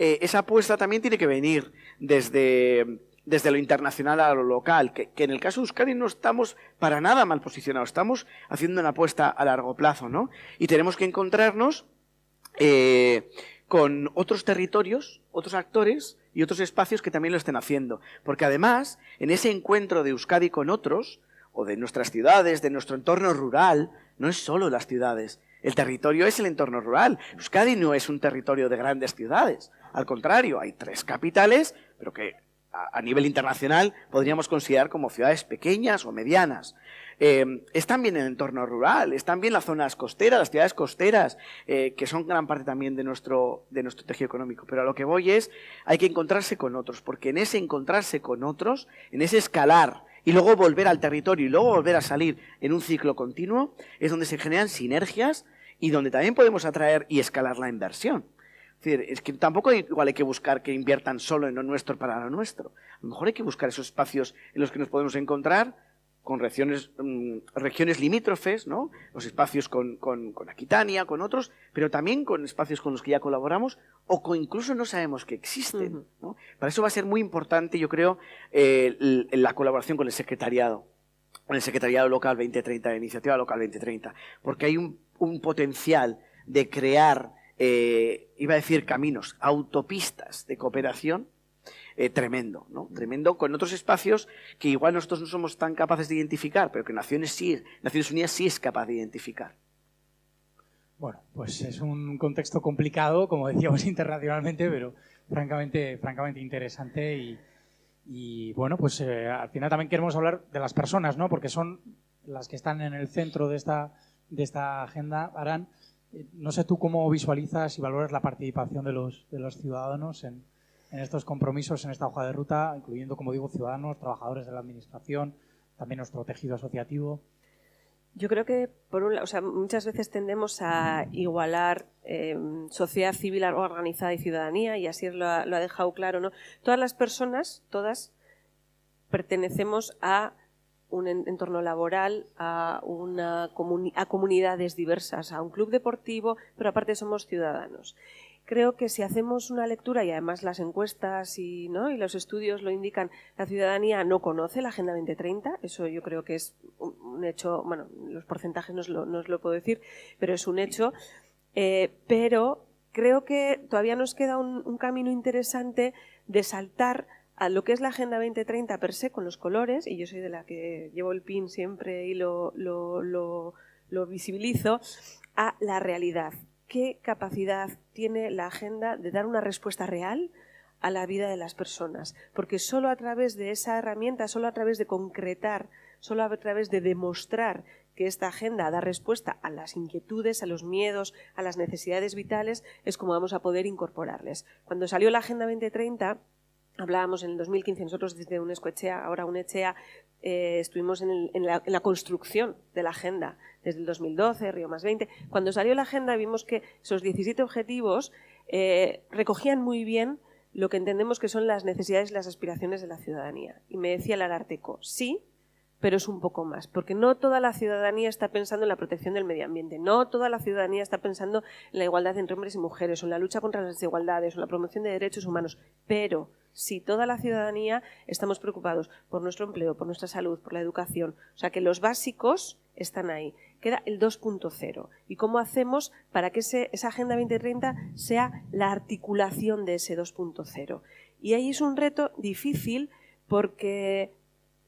esa apuesta también tiene que venir desde lo internacional a lo local, que en el caso de Euskadi no estamos para nada mal posicionados, estamos haciendo una apuesta a largo plazo, ¿no? Y tenemos que encontrarnos con otros territorios, otros actores y otros espacios que también lo estén haciendo. Porque además, en ese encuentro de Euskadi con otros, o de nuestras ciudades, de nuestro entorno rural, no es solo las ciudades. El territorio es el entorno rural. Euskadi no es un territorio de grandes ciudades. Al contrario, hay 3 capitales, pero que a nivel internacional podríamos considerar como ciudades pequeñas o medianas. Es también el entorno rural, es también las zonas costeras, las ciudades costeras, que son gran parte también de nuestro tejido económico. Pero a lo que voy es, hay que encontrarse con otros, porque en ese encontrarse con otros, en ese escalar y luego volver al territorio y luego volver a salir en un ciclo continuo, es donde se generan sinergias y donde también podemos atraer y escalar la inversión. Es decir, es que tampoco igual hay que buscar que inviertan solo en lo nuestro para lo nuestro. A lo mejor hay que buscar esos espacios en los que nos podemos encontrar con regiones limítrofes, ¿no? Los espacios con Aquitania, con otros, pero también con espacios con los que ya colaboramos o que incluso no sabemos que existen, ¿no? Para eso va a ser muy importante, yo creo, la colaboración con el secretariado local 2030, la iniciativa local 2030, porque hay un potencial de crear, iba a decir caminos, autopistas de cooperación, tremendo, ¿no? Tremendo, con otros espacios que igual nosotros no somos tan capaces de identificar, pero que Naciones Unidas sí es capaz de identificar. Bueno, pues es un contexto complicado, como decíamos internacionalmente, pero francamente interesante y bueno, pues al final también queremos hablar de las personas, ¿no? Porque son las que están en el centro de esta agenda. Aran, no sé tú cómo visualizas y valoras la participación de los ciudadanos en estos compromisos, en esta hoja de ruta, incluyendo, como digo, ciudadanos, trabajadores de la administración, también nuestro tejido asociativo. Yo creo que, por un lado, muchas veces tendemos a igualar sociedad civil organizada y ciudadanía, y así lo ha dejado claro, ¿no? Todas las personas, todas, pertenecemos a un entorno laboral, a comunidades diversas, a un club deportivo, pero aparte somos ciudadanos. Creo que si hacemos una lectura, y además las encuestas y los estudios lo indican, la ciudadanía no conoce la Agenda 2030, eso yo creo que es un hecho, bueno, los porcentajes no os lo puedo decir, pero es un hecho, pero creo que todavía nos queda un camino interesante de saltar a lo que es la Agenda 2030 per se, con los colores, y yo soy de la que llevo el pin siempre y lo visibilizo, a la realidad. ¿Qué capacidad tiene la agenda de dar una respuesta real a la vida de las personas? Porque solo a través de esa herramienta, solo a través de concretar, solo a través de demostrar que esta agenda da respuesta a las inquietudes, a los miedos, a las necesidades vitales, es como vamos a poder incorporarles. Cuando salió la Agenda 2030, hablábamos en el 2015, nosotros desde UNESCO Etxea, ahora UNECHEA, estuvimos en la construcción de la agenda desde el 2012, Río +20. Cuando salió la agenda vimos que esos 17 objetivos recogían muy bien lo que entendemos que son las necesidades y las aspiraciones de la ciudadanía. Y me decía el Ararteko, sí, pero es un poco más, porque no toda la ciudadanía está pensando en la protección del medio ambiente, no toda la ciudadanía está pensando en la igualdad entre hombres y mujeres, o en la lucha contra las desigualdades, o en la promoción de derechos humanos, pero sí, toda la ciudadanía estamos preocupados por nuestro empleo, por nuestra salud, por la educación. O sea que los básicos están ahí. Queda el 2.0. ¿Y cómo hacemos para que esa Agenda 2030 sea la articulación de ese 2.0? Y ahí es un reto difícil porque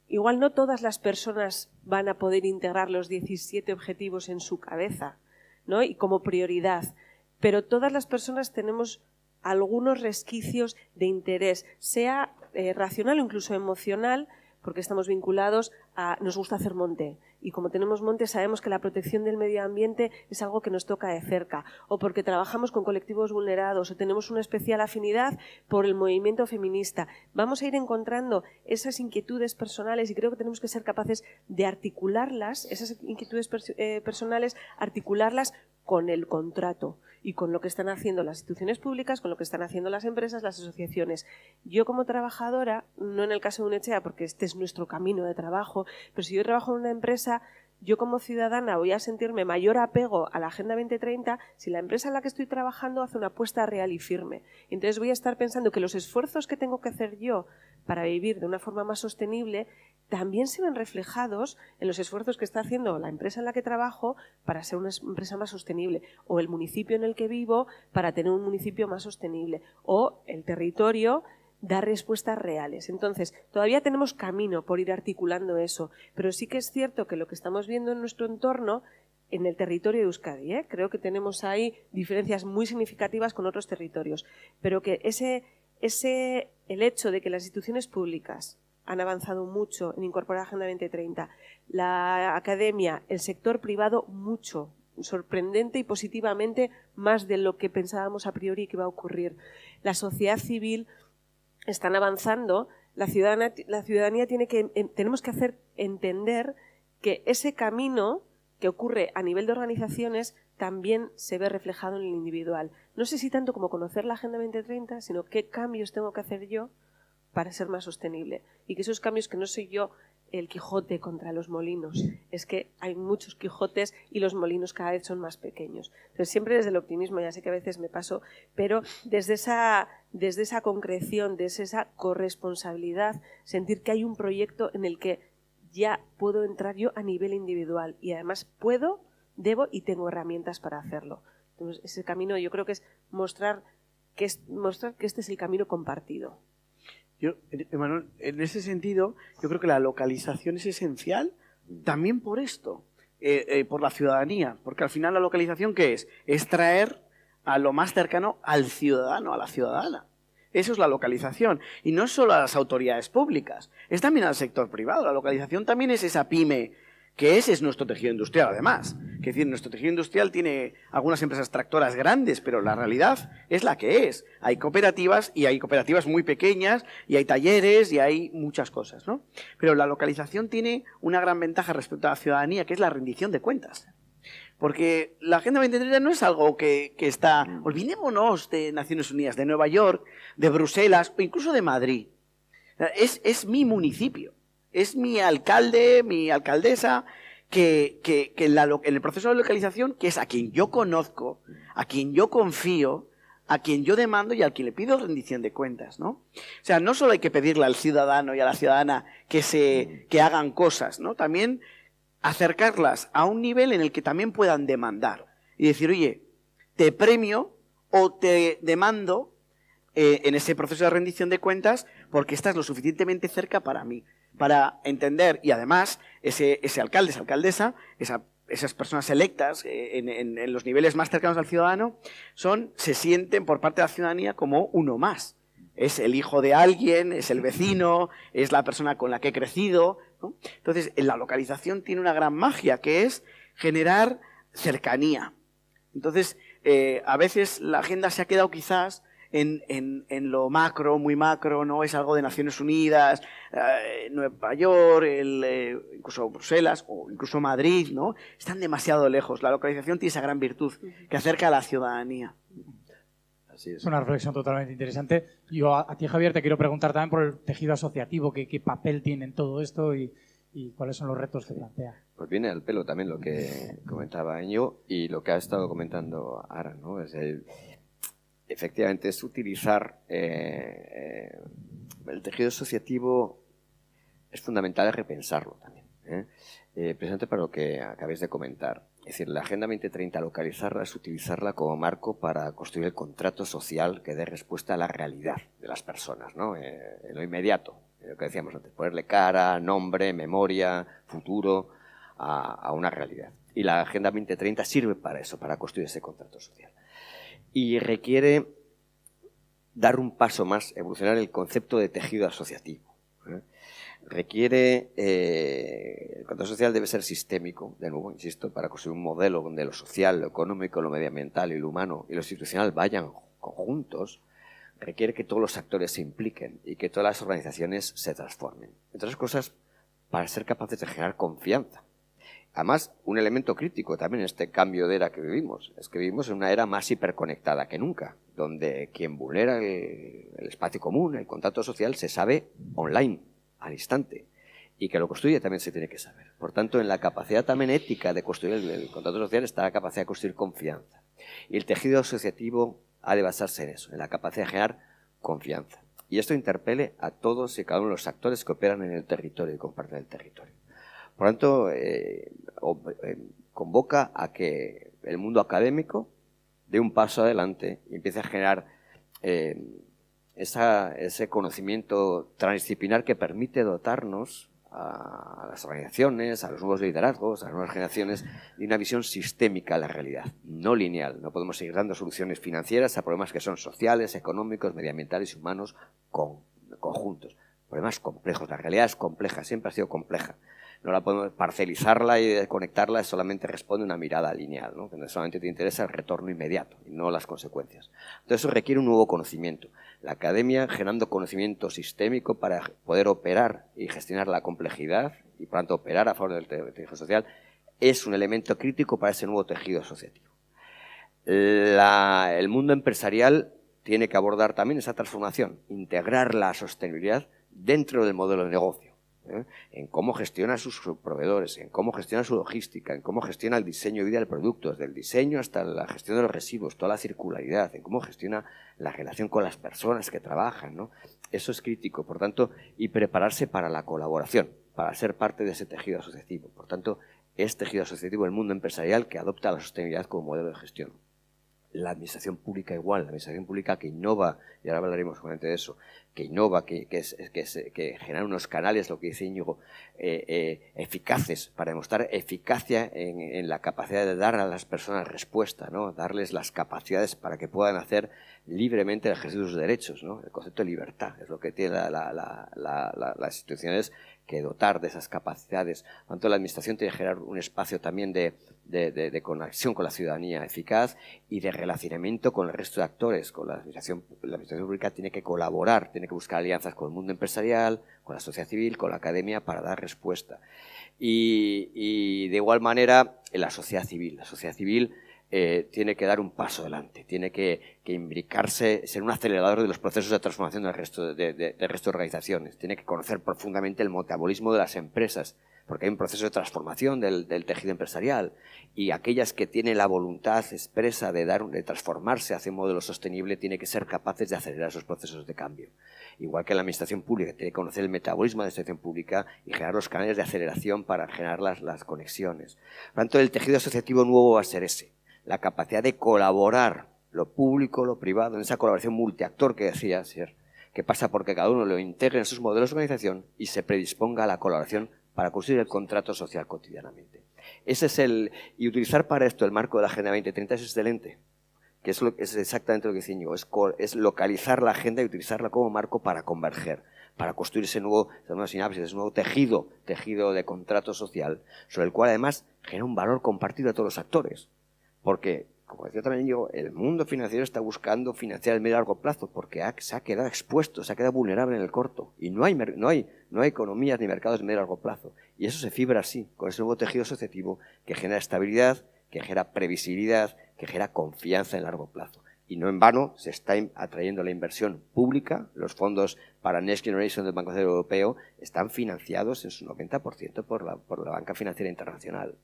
igual no todas las personas van a poder integrar los 17 objetivos en su cabeza, ¿no? Y como prioridad. Pero todas las personas tenemos algunos resquicios de interés, sea racional o incluso emocional, porque estamos vinculados a nos gusta hacer monte. Y como tenemos monte sabemos que la protección del medio ambiente es algo que nos toca de cerca. O porque trabajamos con colectivos vulnerados o tenemos una especial afinidad por el movimiento feminista. Vamos a ir encontrando esas inquietudes personales y creo que tenemos que ser capaces de articularlas, esas inquietudes personales, articularlas con el contrato y con lo que están haciendo las instituciones públicas, con lo que están haciendo las empresas, las asociaciones. Yo como trabajadora, no en el caso de UNECHEA, porque este es nuestro camino de trabajo, pero si yo trabajo en una empresa, yo como ciudadana voy a sentirme mayor apego a la Agenda 2030 si la empresa en la que estoy trabajando hace una apuesta real y firme. Entonces voy a estar pensando que los esfuerzos que tengo que hacer yo para vivir de una forma más sostenible también se ven reflejados en los esfuerzos que está haciendo la empresa en la que trabajo para ser una empresa más sostenible, o el municipio en el que vivo para tener un municipio más sostenible, o el territorio dar respuestas reales. Entonces, todavía tenemos camino por ir articulando eso, pero sí que es cierto que lo que estamos viendo en nuestro entorno, en el territorio de Euskadi, creo que tenemos ahí diferencias muy significativas con otros territorios, pero que el hecho de que las instituciones públicas han avanzado mucho en incorporar Agenda 2030, la academia, el sector privado mucho, sorprendente y positivamente más de lo que pensábamos a priori que iba a ocurrir. La sociedad civil están avanzando, la ciudadanía tenemos que hacer entender que ese camino que ocurre a nivel de organizaciones también se ve reflejado en el individual. No sé si tanto como conocer la Agenda 2030, sino qué cambios tengo que hacer yo para ser más sostenible. Y que esos cambios, que no soy yo el Quijote contra los molinos, es que hay muchos Quijotes y los molinos cada vez son más pequeños. Entonces, siempre desde el optimismo, ya sé que a veces me paso, pero desde esa concreción, desde esa corresponsabilidad, sentir que hay un proyecto en el que ya puedo entrar yo a nivel individual y además puedo, debo y tengo herramientas para hacerlo. Entonces, ese camino yo creo que es mostrar que este es el camino compartido. Emanuel, en ese sentido, yo creo que la localización es esencial también por esto, por la ciudadanía, porque al final la localización, ¿qué es? Es traer a lo más cercano al ciudadano, a la ciudadana. Eso es la localización. Y no es solo a las autoridades públicas, es también al sector privado. La localización también es esa pyme, que ese es nuestro tejido industrial, además, Es decir, nuestro tejido industrial tiene algunas empresas tractoras grandes, pero la realidad es la que es. Hay cooperativas y hay cooperativas muy pequeñas y hay talleres y hay muchas cosas, ¿no? Pero la localización tiene una gran ventaja respecto a la ciudadanía, que es la rendición de cuentas. Porque la Agenda 2030 no es algo que está... Olvidémonos de Naciones Unidas, de Nueva York, de Bruselas o incluso de Madrid. Es mi municipio, es mi alcalde, mi alcaldesa, que en el proceso de localización, que es a quien yo conozco, a quien yo confío, a quien yo demando y al quien le pido rendición de cuentas, ¿no? O sea, no solo hay que pedirle al ciudadano y a la ciudadana que hagan cosas, ¿no? También acercarlas a un nivel en el que también puedan demandar y decir, oye, te premio o te demando en ese proceso de rendición de cuentas porque estás lo suficientemente cerca para mí, para entender, y además ese alcalde, esa alcaldesa, esas personas electas en los niveles más cercanos al ciudadano, se sienten por parte de la ciudadanía como uno más. Es el hijo de alguien, es el vecino, es la persona con la que he crecido, ¿no? Entonces, la localización tiene una gran magia, que es generar cercanía. Entonces, a veces la agenda se ha quedado quizás en lo macro, muy macro, ¿no? Es algo de Naciones Unidas, Nueva York, incluso Bruselas o incluso Madrid, ¿no? Están demasiado lejos. La localización tiene esa gran virtud que acerca a la ciudadanía. Así es. Es una reflexión totalmente interesante. Yo a ti, Javier, te quiero preguntar también por el tejido asociativo, qué papel tiene en todo esto y cuáles son los retos que plantea. Pues viene al pelo también lo que comentaba Eño y lo que ha estado comentando Ara, ¿no? Efectivamente, es utilizar el tejido asociativo, es fundamental repensarlo también, precisamente para lo que acabáis de comentar. Es decir, la Agenda 2030, localizarla es utilizarla como marco para construir el contrato social que dé respuesta a la realidad de las personas, ¿no? En lo inmediato, lo que decíamos antes, ponerle cara, nombre, memoria, futuro a una realidad. Y la Agenda 2030 sirve para eso, para construir ese contrato social. Y requiere dar un paso más, evolucionar el concepto de tejido asociativo. Requiere, el contrato social debe ser sistémico, de nuevo, insisto, para construir un modelo donde lo social, lo económico, lo medioambiental y lo humano y lo institucional vayan conjuntos. Requiere que todos los actores se impliquen y que todas las organizaciones se transformen. Entre otras cosas, para ser capaces de generar confianza. Además, un elemento crítico también en este cambio de era que vivimos, es que vivimos en una era más hiperconectada que nunca, donde quien vulnera el espacio común, el contacto social, se sabe online, al instante, y que lo construye también se tiene que saber. Por tanto, en la capacidad también ética de construir el contacto social está la capacidad de construir confianza. Y el tejido asociativo ha de basarse en eso, en la capacidad de generar confianza. Y esto interpele a todos y cada uno de los actores que operan en el territorio y comparten el territorio. Por tanto, convoca a que el mundo académico dé un paso adelante y empiece a generar ese conocimiento transdisciplinar que permite dotarnos a las organizaciones, a los nuevos liderazgos, a las nuevas generaciones, de una visión sistémica de la realidad, no lineal. No podemos seguir dando soluciones financieras a problemas que son sociales, económicos, medioambientales y humanos conjuntos. Problemas complejos. La realidad es compleja, siempre ha sido compleja. No la podemos parcelizarla y desconectarla, solamente responde a una mirada lineal, ¿no? Que solamente te interesa el retorno inmediato y no las consecuencias. Entonces eso requiere un nuevo conocimiento. La academia generando conocimiento sistémico para poder operar y gestionar la complejidad y por tanto operar a favor del tejido social es un elemento crítico para ese nuevo tejido asociativo. El mundo empresarial tiene que abordar también esa transformación, integrar la sostenibilidad dentro del modelo de negocio. En cómo gestiona a sus proveedores, en cómo gestiona su logística, en cómo gestiona el diseño y vida del producto, desde el diseño hasta la gestión de los residuos, toda la circularidad, en cómo gestiona la relación con las personas que trabajan, ¿no? Eso es crítico, por tanto, y prepararse para la colaboración, para ser parte de ese tejido asociativo. Por tanto, es tejido asociativo el mundo empresarial que adopta la sostenibilidad como modelo de gestión. La administración pública igual, la administración pública que innova, y ahora hablaremos justamente de eso, innova, que genera unos canales, lo que dice Íñigo, eficaces, para demostrar eficacia en la capacidad de dar a las personas respuesta, ¿no? Darles las capacidades para que puedan hacer libremente el ejercicio de sus derechos, ¿no? El concepto de libertad es lo que tiene las instituciones, que dotar de esas capacidades. Por lo tanto, la Administración tiene que generar un espacio también de conexión con la ciudadanía eficaz y de relacionamiento con el resto de actores. Con la Administración pública tiene que colaborar, tiene que buscar alianzas con el mundo empresarial, con la sociedad civil, con la academia, para dar respuesta. Y de igual manera, en la sociedad civil. La sociedad civil tiene que dar un paso adelante, tiene que imbricarse, ser un acelerador de los procesos de transformación del resto de organizaciones, tiene que conocer profundamente el metabolismo de las empresas, porque hay un proceso de transformación del tejido empresarial, y aquellas que tienen la voluntad expresa de transformarse hacia un modelo sostenible tienen que ser capaces de acelerar esos procesos de cambio. Igual que la Administración pública tiene que conocer el metabolismo de la Administración pública y generar los canales de aceleración para generar las conexiones. Por lo tanto, el tejido asociativo nuevo va a ser ese. La capacidad de colaborar, lo público, lo privado, en esa colaboración multiactor que decía Sier, que pasa porque cada uno lo integre en sus modelos de organización y se predisponga a la colaboración para construir el contrato social cotidianamente. Ese es y utilizar para esto el marco de la Agenda 2030 es excelente, que es exactamente lo que dice Íñigo, es localizar la agenda y utilizarla como marco para converger, para construir esa nueva sinapsis, ese nuevo tejido de contrato social, sobre el cual además genera un valor compartido a todos los actores. Porque, como decía también yo, el mundo financiero está buscando financiar el medio y largo plazo porque se ha quedado expuesto, se ha quedado vulnerable en el corto. Y no hay economías ni mercados de medio y largo plazo. Y eso se fibra así, con ese nuevo tejido asociativo que genera estabilidad, que genera previsibilidad, que genera confianza en largo plazo. Y no en vano se está atrayendo la inversión pública. Los fondos para Next Generation del Banco Central Europeo están financiados en su 90% por la banca financiera internacional.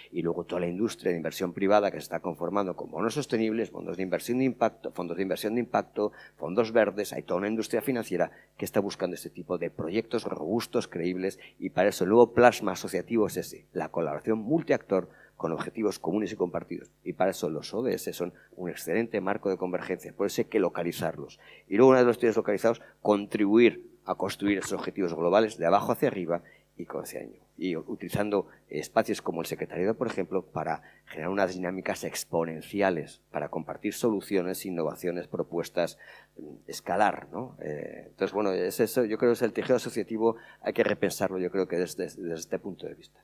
Y luego toda la industria de inversión privada que se está conformando con bonos sostenibles, fondos de inversión de impacto, fondos verdes. Hay toda una industria financiera que está buscando este tipo de proyectos robustos, creíbles, y para eso el nuevo plasma asociativo es ese, la colaboración multiactor con objetivos comunes y compartidos. Y para eso los ODS son un excelente marco de convergencia, por eso hay que localizarlos. Y luego, una vez los tienes localizados, contribuir a construir esos objetivos globales de abajo hacia arriba y utilizando espacios como el secretariado, por ejemplo, para generar unas dinámicas exponenciales, para compartir soluciones, innovaciones, propuestas, escalar, ¿no? Entonces, bueno, es eso, yo creo que es el tejido asociativo, hay que repensarlo, yo creo que desde este punto de vista.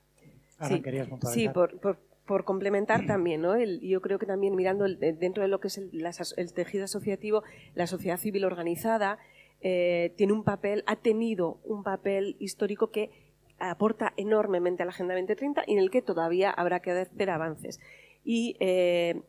Ahora, ¿querías sí, por complementar también, ¿no? Yo creo que también mirando dentro de lo que es el tejido asociativo, la sociedad civil organizada ha tenido un papel histórico que aporta enormemente a la Agenda 2030 y en el que todavía habrá que hacer avances. Y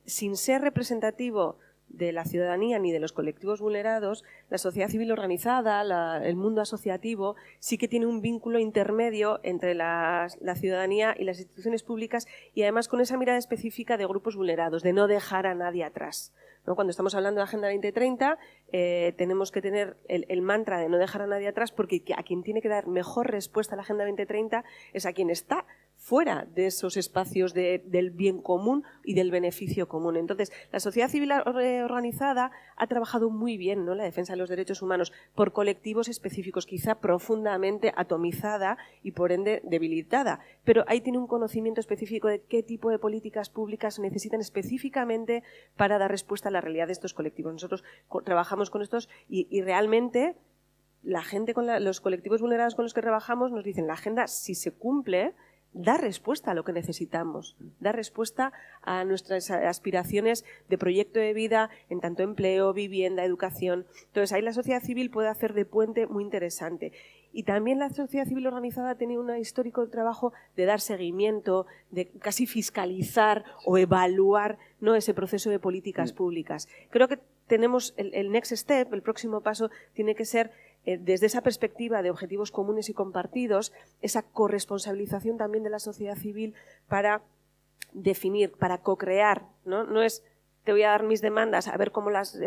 sin ser representativo de la ciudadanía ni de los colectivos vulnerados, la sociedad civil organizada, el mundo asociativo, sí que tiene un vínculo intermedio entre la ciudadanía y las instituciones públicas, y además con esa mirada específica de grupos vulnerados, de no dejar a nadie atrás, ¿no? Cuando estamos hablando de Agenda 2030, tenemos que tener el mantra de no dejar a nadie atrás, porque a quien tiene que dar mejor respuesta a la Agenda 2030 es a quien está fuera de esos espacios del bien común y del beneficio común. Entonces, la sociedad civil organizada ha trabajado muy bien, ¿no?, la defensa de los derechos humanos por colectivos específicos, quizá profundamente atomizada y por ende debilitada, pero ahí tiene un conocimiento específico de qué tipo de políticas públicas necesitan específicamente para dar respuesta a la realidad de estos colectivos. Nosotros trabajamos con estos y realmente la gente, los colectivos vulnerados con los que trabajamos, nos dicen: la agenda, si se cumple, da respuesta a lo que necesitamos, da respuesta a nuestras aspiraciones de proyecto de vida en tanto empleo, vivienda, educación. Entonces ahí la sociedad civil puede hacer de puente muy interesante. Y también la sociedad civil organizada ha tenido un histórico trabajo de dar seguimiento, de casi fiscalizar o evaluar, ¿no?, ese proceso de políticas públicas. Creo que tenemos el next step, el próximo paso tiene que ser, desde esa perspectiva de objetivos comunes y compartidos, esa corresponsabilización también de la sociedad civil para definir, para co-crear, ¿no? No es te voy a dar mis demandas, a ver cómo las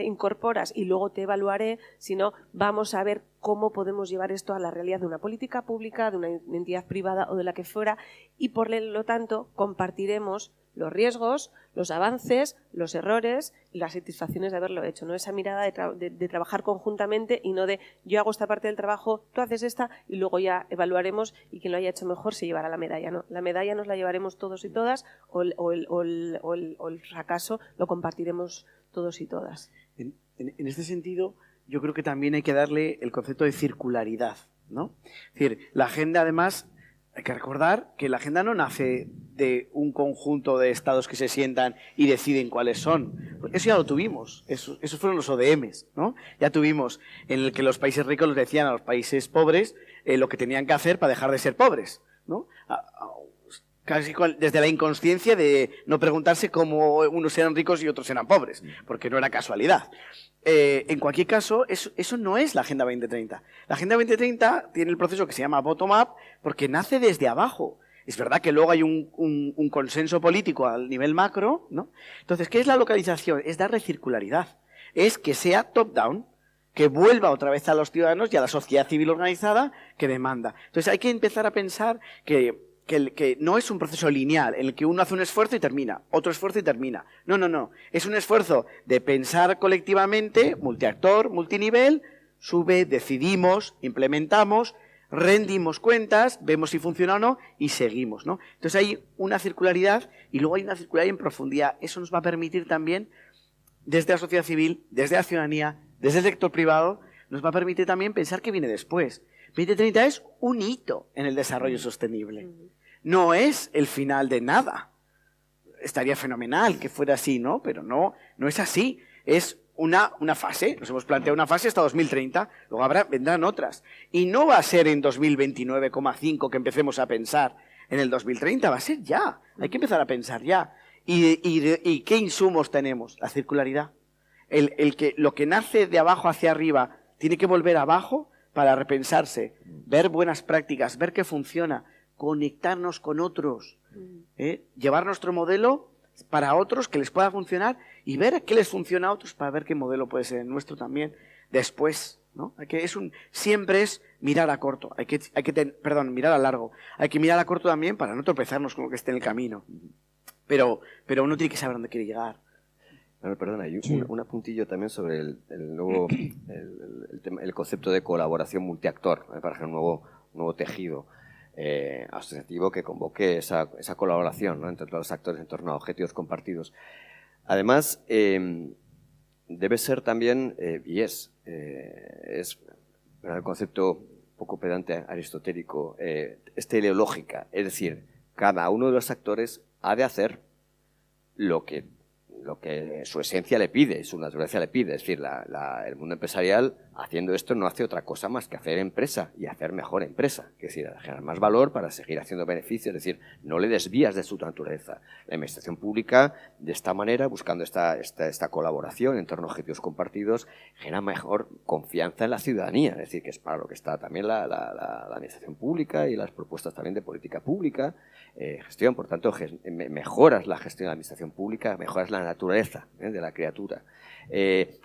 incorporas y luego te evaluaré, sino vamos a ver cómo podemos llevar esto a la realidad de una política pública, de una entidad privada o de la que fuera, y por lo tanto compartiremos los riesgos, los avances, los errores y las satisfacciones de haberlo hecho, ¿no? Esa mirada de trabajar conjuntamente y no de yo hago esta parte del trabajo, tú haces esta y luego ya evaluaremos y quien lo haya hecho mejor se llevará la medalla, ¿no? La medalla nos la llevaremos todos y todas o el fracaso lo compartiremos todos y todas. En este sentido, yo creo que también hay que darle el concepto de circularidad, ¿no? Es decir, la agenda, además, hay que recordar que la agenda no nace de un conjunto de estados que se sientan y deciden cuáles son. Eso ya lo tuvimos, esos fueron los ODMs, ¿no? Ya tuvimos en el que los países ricos les decían a los países pobres lo que tenían que hacer para dejar de ser pobres, ¿no? Casi desde la inconsciencia de no preguntarse cómo unos eran ricos y otros eran pobres, porque no era casualidad. En cualquier caso, eso no es la Agenda 2030. La Agenda 2030 tiene el proceso que se llama bottom-up porque nace desde abajo. Es verdad que luego hay un consenso político al nivel macro, ¿no? Entonces, ¿qué es la localización? Es darle circularidad. Es que sea top-down, que vuelva otra vez a los ciudadanos y a la sociedad civil organizada que demanda. Entonces, hay que empezar a pensar que no es un proceso lineal en el que uno hace un esfuerzo y termina, otro esfuerzo y termina. No, no, no. Es un esfuerzo de pensar colectivamente, multiactor, multinivel, sube, decidimos, implementamos, rendimos cuentas, vemos si funciona o no y seguimos, ¿no? Entonces hay una circularidad y luego hay una circularidad en profundidad. Eso nos va a permitir también, desde la sociedad civil, desde la ciudadanía, desde el sector privado, nos va a permitir también pensar qué viene después. 2030 es un hito en el desarrollo sostenible. No es el final de nada. Estaría fenomenal que fuera así, ¿no? Pero no es así. Es una fase. Nos hemos planteado una fase hasta 2030. Luego vendrán otras. Y no va a ser en 2029,5 que empecemos a pensar en el 2030. Va a ser ya. Hay que empezar a pensar ya. ¿Y qué insumos tenemos? La circularidad. Lo que nace de abajo hacia arriba tiene que volver abajo para repensarse, ver buenas prácticas, ver qué funciona, conectarnos con otros, llevar nuestro modelo para otros que les pueda funcionar y ver qué les funciona a otros para ver qué modelo puede ser el nuestro también después, ¿no? Siempre es mirar a corto, mirar a largo. Hay que mirar a corto también para no tropezarnos con lo que esté en el camino. Pero uno tiene que saber dónde quiere llegar. Bueno, perdona, hay un apuntillo también sobre el nuevo el concepto de colaboración multiactor, para generar un nuevo tejido asociativo que convoque esa colaboración, ¿no?, entre todos los actores en torno a objetivos compartidos. Además, debe ser también, es el concepto un poco pedante aristotélico, es teleológica, es decir, cada uno de los actores ha de hacer lo que su esencia le pide, su naturaleza le pide. Es decir, el mundo empresarial, haciendo esto, no hace otra cosa más que hacer empresa y hacer mejor empresa. Es decir, generar más valor para seguir haciendo beneficios. Es decir, no le desvías de su naturaleza. La administración pública, de esta manera, buscando esta colaboración en torno a objetivos compartidos, genera mejor confianza en la ciudadanía. Es decir, que es para lo que está también la administración pública y las propuestas también de política pública, gestión. Por tanto, mejoras la gestión de la administración pública, mejoras la naturaleza de la criatura.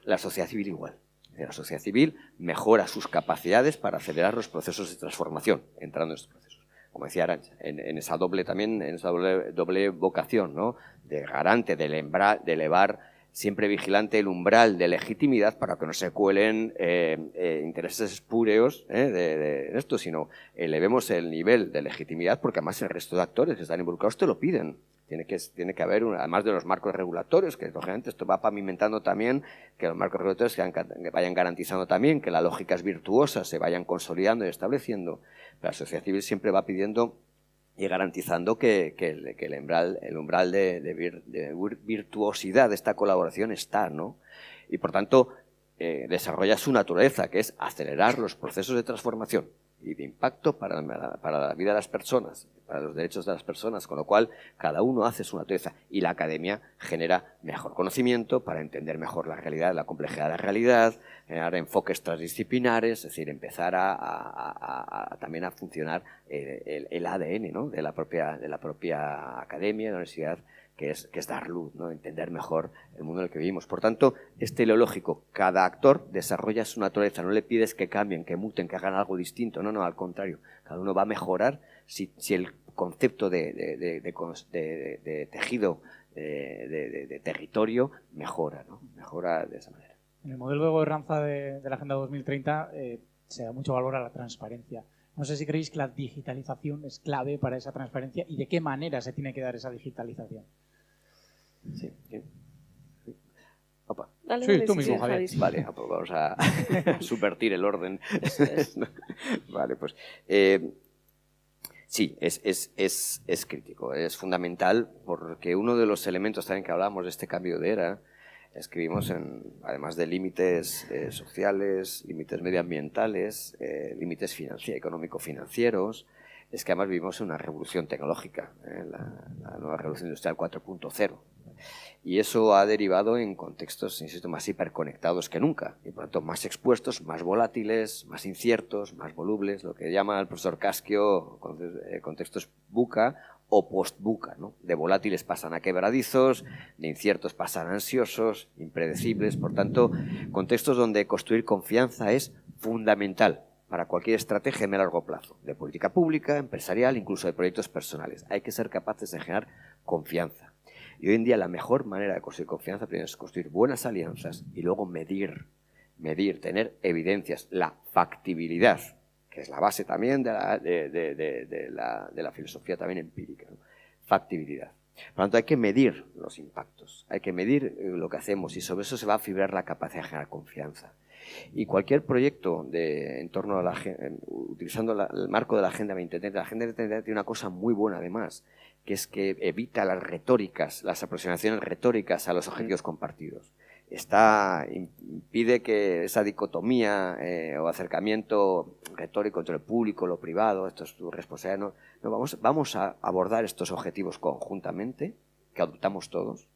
La sociedad civil igual. La sociedad civil mejora sus capacidades para acelerar los procesos de transformación, entrando en estos procesos. Como decía Arantxa, en esa doble vocación, ¿no?, de garante, de elevar, siempre vigilante, el umbral de legitimidad para que no se cuelen intereses espúreos de esto, sino elevemos el nivel de legitimidad, porque además el resto de actores que están involucrados te lo piden. Tiene que haber, además de los marcos regulatorios, que lógicamente esto va pavimentando también, que los marcos regulatorios que vayan garantizando también que las lógicas virtuosas se vayan consolidando y estableciendo. La sociedad civil siempre va pidiendo y garantizando que el umbral de virtuosidad de esta colaboración está, ¿no? Y por tanto desarrolla su naturaleza, que es acelerar los procesos de transformación y de impacto para la vida de las personas, para los derechos de las personas, con lo cual cada uno hace su naturaleza y la academia genera mejor conocimiento para entender mejor la realidad, la complejidad de la realidad, generar enfoques transdisciplinares, es decir, empezar también a funcionar el ADN, ¿no?, de la propia academia, de la universidad, que es dar luz, ¿no? Entender mejor el mundo en el que vivimos. Por tanto, es teleológico. Cada actor desarrolla su naturaleza. No le pides que cambien, que muten, que hagan algo distinto. No, al contrario. Cada uno va a mejorar si el concepto de tejido, de territorio, mejora, ¿no? Mejora de esa manera. En el modelo de gobernanza de la Agenda 2030 se da mucho valor a la transparencia. No sé si creéis que la digitalización es clave para esa transparencia y de qué manera se tiene que dar esa digitalización. Sí. Opa. Dale, Sí, tú mismo, Javier. Vale, pues vamos a subvertir el orden. Vale, pues sí, es crítico, es fundamental, porque uno de los elementos también que hablamos de este cambio de era es que vivimos además de límites sociales, límites medioambientales, límites económico-financieros, es que además vivimos en una revolución tecnológica, la nueva revolución industrial 4.0. Y eso ha derivado en contextos, insisto, más hiperconectados que nunca, y por lo tanto más expuestos, más volátiles, más inciertos, más volubles, lo que llama el profesor Casquio contextos VUCA o post-VUCA, ¿no? De volátiles pasan a quebradizos, de inciertos pasan a ansiosos, impredecibles. Por tanto, contextos donde construir confianza es fundamental para cualquier estrategia a largo plazo, de política pública, empresarial, incluso de proyectos personales. Hay que ser capaces de generar confianza. Y hoy en día la mejor manera de construir confianza primero es construir buenas alianzas y luego medir, tener evidencias, la factibilidad, que es la base también de la filosofía también empírica, ¿no? Factibilidad. Por lo tanto, hay que medir los impactos, hay que medir lo que hacemos y sobre eso se va a fibrar la capacidad de generar confianza. Y cualquier proyecto en torno a utilizando el marco de la Agenda 2030, la Agenda 2030 tiene una cosa muy buena además, que es que evita las retóricas, las aproximaciones retóricas a los objetivos compartidos. Impide que esa dicotomía o acercamiento retórico entre el público y lo privado, esto es tu responsabilidad, vamos a abordar estos objetivos conjuntamente, que adoptamos todos,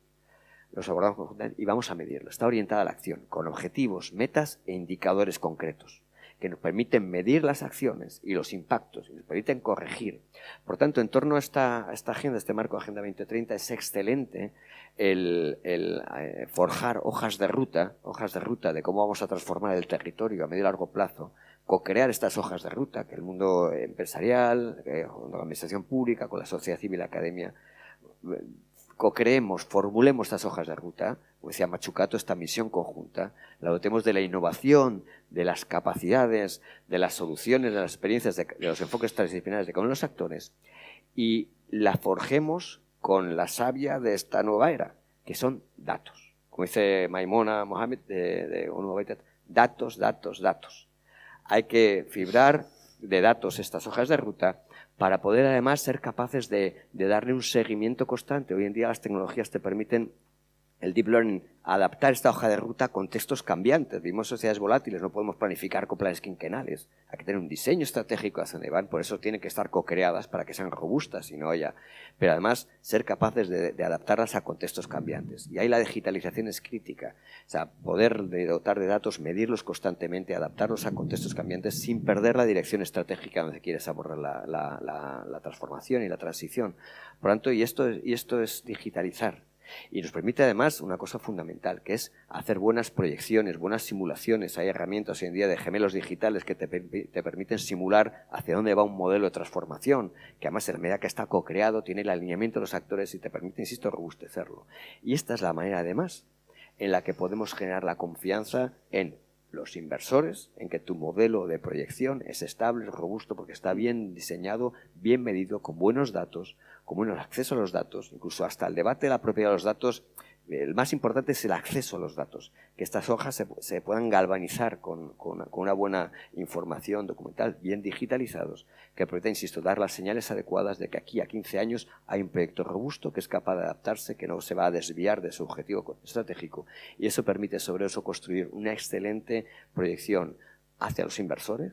los abordamos conjuntamente y vamos a medirlo. Está orientada a la acción, con objetivos, metas e indicadores concretos, que nos permiten medir las acciones y los impactos, y nos permiten corregir. Por tanto, en torno a esta agenda, este marco de Agenda 2030, es excelente el forjar hojas de ruta de cómo vamos a transformar el territorio a medio y largo plazo, co-crear estas hojas de ruta, que el mundo empresarial, la administración pública, con la sociedad civil, la academia, co-creemos, formulemos estas hojas de ruta, como decía Machucato, esta misión conjunta, la dotemos de la innovación, de las capacidades, de las soluciones, de las experiencias, de los enfoques transdisciplinares de cada uno de los actores, y la forjemos con la savia de esta nueva era, que son datos. Como dice Maimona Mohamed de UNO, datos, datos, datos. Hay que fibrar de datos estas hojas de ruta para poder además ser capaces de darle un seguimiento constante. Hoy en día las tecnologías te permiten, el deep learning, adaptar esta hoja de ruta a contextos cambiantes. Vivimos sociedades volátiles, no podemos planificar con planes quinquenales. Hay que tener un diseño estratégico hacia donde van, por eso tienen que estar co-creadas para que sean robustas y no haya. Pero además ser capaces de adaptarlas a contextos cambiantes. Y ahí la digitalización es crítica. O sea, poder dotar de datos, medirlos constantemente, adaptarlos a contextos cambiantes sin perder la dirección estratégica donde quieres abordar la transformación y la transición. Por lo tanto, y esto es digitalizar. Y nos permite además una cosa fundamental, que es hacer buenas proyecciones, buenas simulaciones. Hay herramientas hoy en día de gemelos digitales que te permiten simular hacia dónde va un modelo de transformación, que además en la medida que está co-creado tiene el alineamiento de los actores y te permite, insisto, robustecerlo. Y esta es la manera además en la que podemos generar la confianza en los inversores, en que tu modelo de proyección es estable, es robusto, porque está bien diseñado, bien medido, con buenos datos, con buen acceso a los datos, incluso hasta el debate de la propiedad de los datos. El más importante es el acceso a los datos, que estas hojas se puedan galvanizar con una buena información documental, bien digitalizados, que permita, insisto, dar las señales adecuadas de que aquí a 15 años hay un proyecto robusto que es capaz de adaptarse, que no se va a desviar de su objetivo estratégico, y eso permite sobre eso construir una excelente proyección hacia los inversores,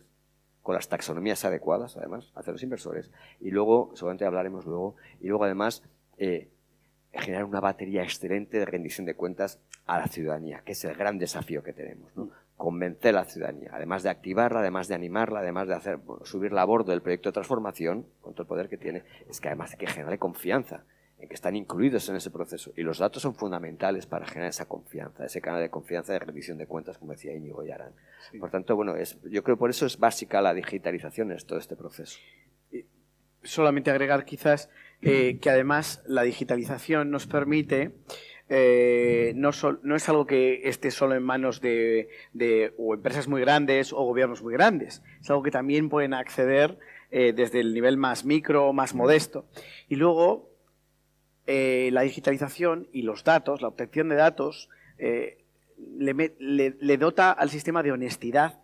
con las taxonomías adecuadas, además, hacia los inversores, y luego, seguramente hablaremos luego, y luego además generar una batería excelente de rendición de cuentas a la ciudadanía, que es el gran desafío que tenemos, ¿no? Convencer a la ciudadanía, además de activarla, además de animarla, además de subirla a bordo del proyecto de transformación, con todo el poder que tiene, es que además hay que generarle confianza en que están incluidos en ese proceso. Y los datos son fundamentales para generar esa confianza, ese canal de confianza de rendición de cuentas, como decía Íñigo Yarán. Sí. Por tanto, bueno, yo creo que por eso es básica la digitalización en todo este proceso. Solamente agregar quizás que además la digitalización nos permite, no es algo que esté solo en manos de o empresas muy grandes o gobiernos muy grandes, es algo que también pueden acceder desde el nivel más micro, más modesto. Y luego la digitalización y los datos, la obtención de datos, le dota al sistema de honestidad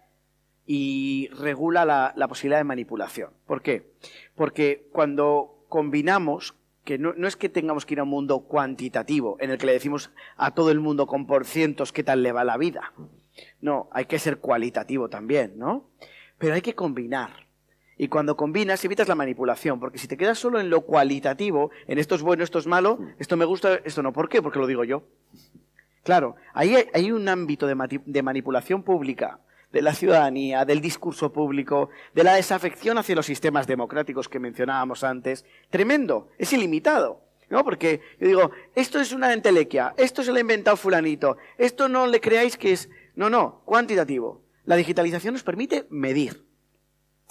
y regula la posibilidad de manipulación. ¿Por qué? Porque cuando combinamos, que no es que tengamos que ir a un mundo cuantitativo en el que le decimos a todo el mundo con porcientos qué tal le va la vida. No, hay que ser cualitativo también, ¿no? Pero hay que combinar. Y cuando combinas evitas la manipulación, porque si te quedas solo en lo cualitativo, en esto es bueno, esto es malo, esto me gusta, esto no. ¿Por qué? Porque lo digo yo. Claro, ahí hay un ámbito de manipulación pública de la ciudadanía, del discurso público, de la desafección hacia los sistemas democráticos que mencionábamos antes. Tremendo, es ilimitado, ¿no? Porque yo digo, esto es una entelequia, esto se lo ha inventado fulanito, esto no le creáis que es... No, cuantitativo. La digitalización nos permite medir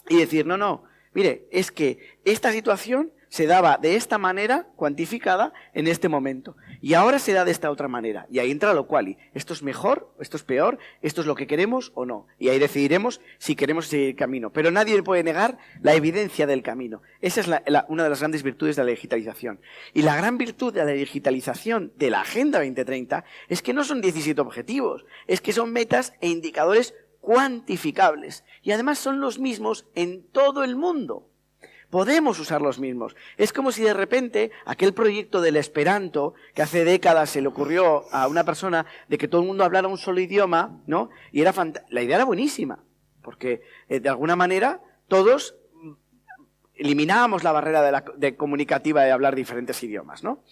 y decir, no, mire, es que esta situación se daba de esta manera cuantificada en este momento y ahora se da de esta otra manera y ahí entra lo quali. Esto es mejor, esto es peor, esto es lo que queremos o no y ahí decidiremos si queremos seguir el camino, pero nadie puede negar la evidencia del camino. Esa es una de las grandes virtudes de la digitalización. Y la gran virtud de la digitalización de la Agenda 2030 es que no son 17 objetivos, es que son metas e indicadores cuantificables y además son los mismos en todo el mundo. Podemos usar los mismos. Es como si de repente aquel proyecto del Esperanto, que hace décadas se le ocurrió a una persona de que todo el mundo hablara un solo idioma, ¿no? Y la idea era buenísima, porque de alguna manera todos eliminábamos la barrera comunicativa de hablar diferentes idiomas, ¿no?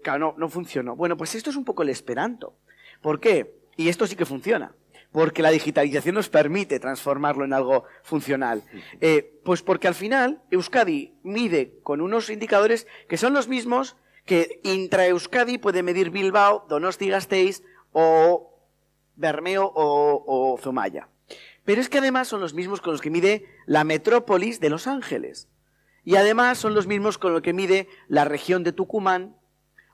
Claro, no funcionó. Bueno, pues esto es un poco el Esperanto. ¿Por qué? Y esto sí que funciona. Porque la digitalización nos permite transformarlo en algo funcional. Pues porque al final Euskadi mide con unos indicadores que son los mismos que intra-Euskadi puede medir Bilbao, Donosti-Gasteiz o Bermeo o Zumaya. Pero es que además son los mismos con los que mide la metrópolis de Los Ángeles. Y además son los mismos con los que mide la región de Tucumán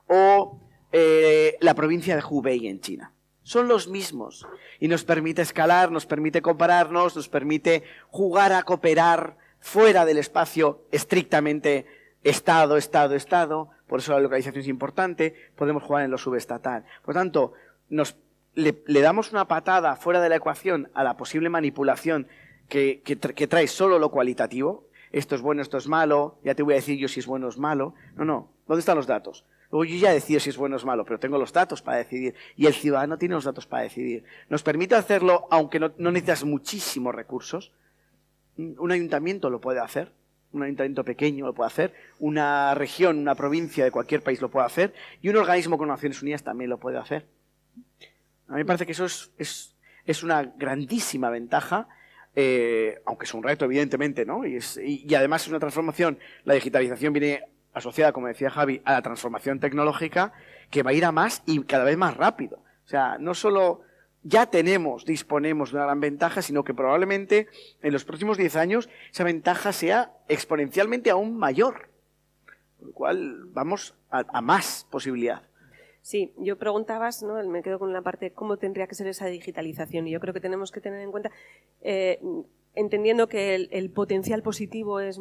o la provincia de Hubei en China. Son los mismos y nos permite escalar, nos permite compararnos, nos permite jugar a cooperar fuera del espacio estrictamente Estado. Por eso la localización es importante, podemos jugar en lo subestatal. Por tanto, le damos una patada fuera de la ecuación a la posible manipulación que trae solo lo cualitativo. Esto es bueno, esto es malo, ya te voy a decir yo si es bueno o es malo. No, ¿dónde están los datos? Luego yo ya decido si es bueno o es malo, pero tengo los datos para decidir. Y el ciudadano tiene los datos para decidir. Nos permite hacerlo, aunque no necesitas muchísimos recursos. Un ayuntamiento lo puede hacer. Un ayuntamiento pequeño lo puede hacer. Una región, una provincia de cualquier país lo puede hacer. Y un organismo con Naciones Unidas también lo puede hacer. A mí me parece que eso es una grandísima ventaja, aunque es un reto, evidentemente, ¿no? Y además es una transformación. La digitalización viene asociada, como decía Javi, a la transformación tecnológica que va a ir a más y cada vez más rápido. O sea, no solo ya disponemos de una gran ventaja, sino que probablemente en los próximos 10 años esa ventaja sea exponencialmente aún mayor. Con lo cual vamos a más posibilidad. Sí, yo preguntabas, ¿no? Me quedo con la parte de cómo tendría que ser esa digitalización y yo creo que tenemos que tener en cuenta, entendiendo que el potencial positivo es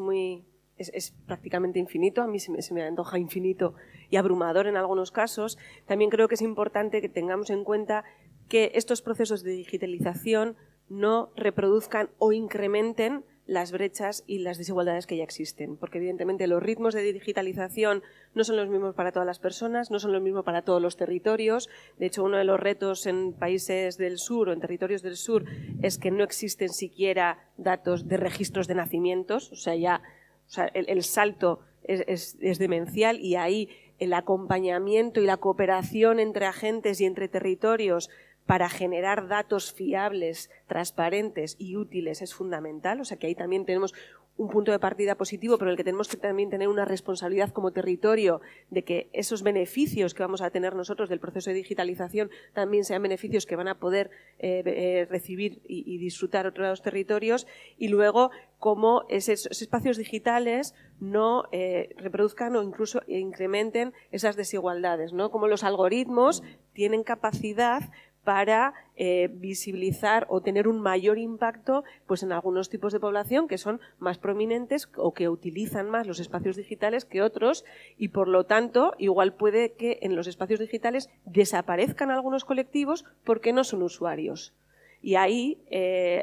prácticamente infinito, a mí se me antoja infinito y abrumador en algunos casos. También creo que es importante que tengamos en cuenta que estos procesos de digitalización no reproduzcan o incrementen las brechas y las desigualdades que ya existen, porque evidentemente los ritmos de digitalización no son los mismos para todas las personas, no son los mismos para todos los territorios. De hecho, uno de los retos en países del sur o en territorios del sur es que no existen siquiera datos de registros de nacimientos, o sea, el salto es demencial y ahí el acompañamiento y la cooperación entre agentes y entre territorios para generar datos fiables, transparentes y útiles es fundamental. O sea que ahí también tenemos un punto de partida positivo, pero en el que tenemos que también tener una responsabilidad como territorio de que esos beneficios que vamos a tener nosotros del proceso de digitalización también sean beneficios que van a poder recibir y disfrutar otros territorios, y luego cómo esos espacios digitales no reproduzcan o incluso incrementen esas desigualdades, ¿no? Cómo los algoritmos tienen capacidad para visibilizar o tener un mayor impacto pues en algunos tipos de población que son más prominentes o que utilizan más los espacios digitales que otros, y por lo tanto igual puede que en los espacios digitales desaparezcan algunos colectivos porque no son usuarios. Y ahí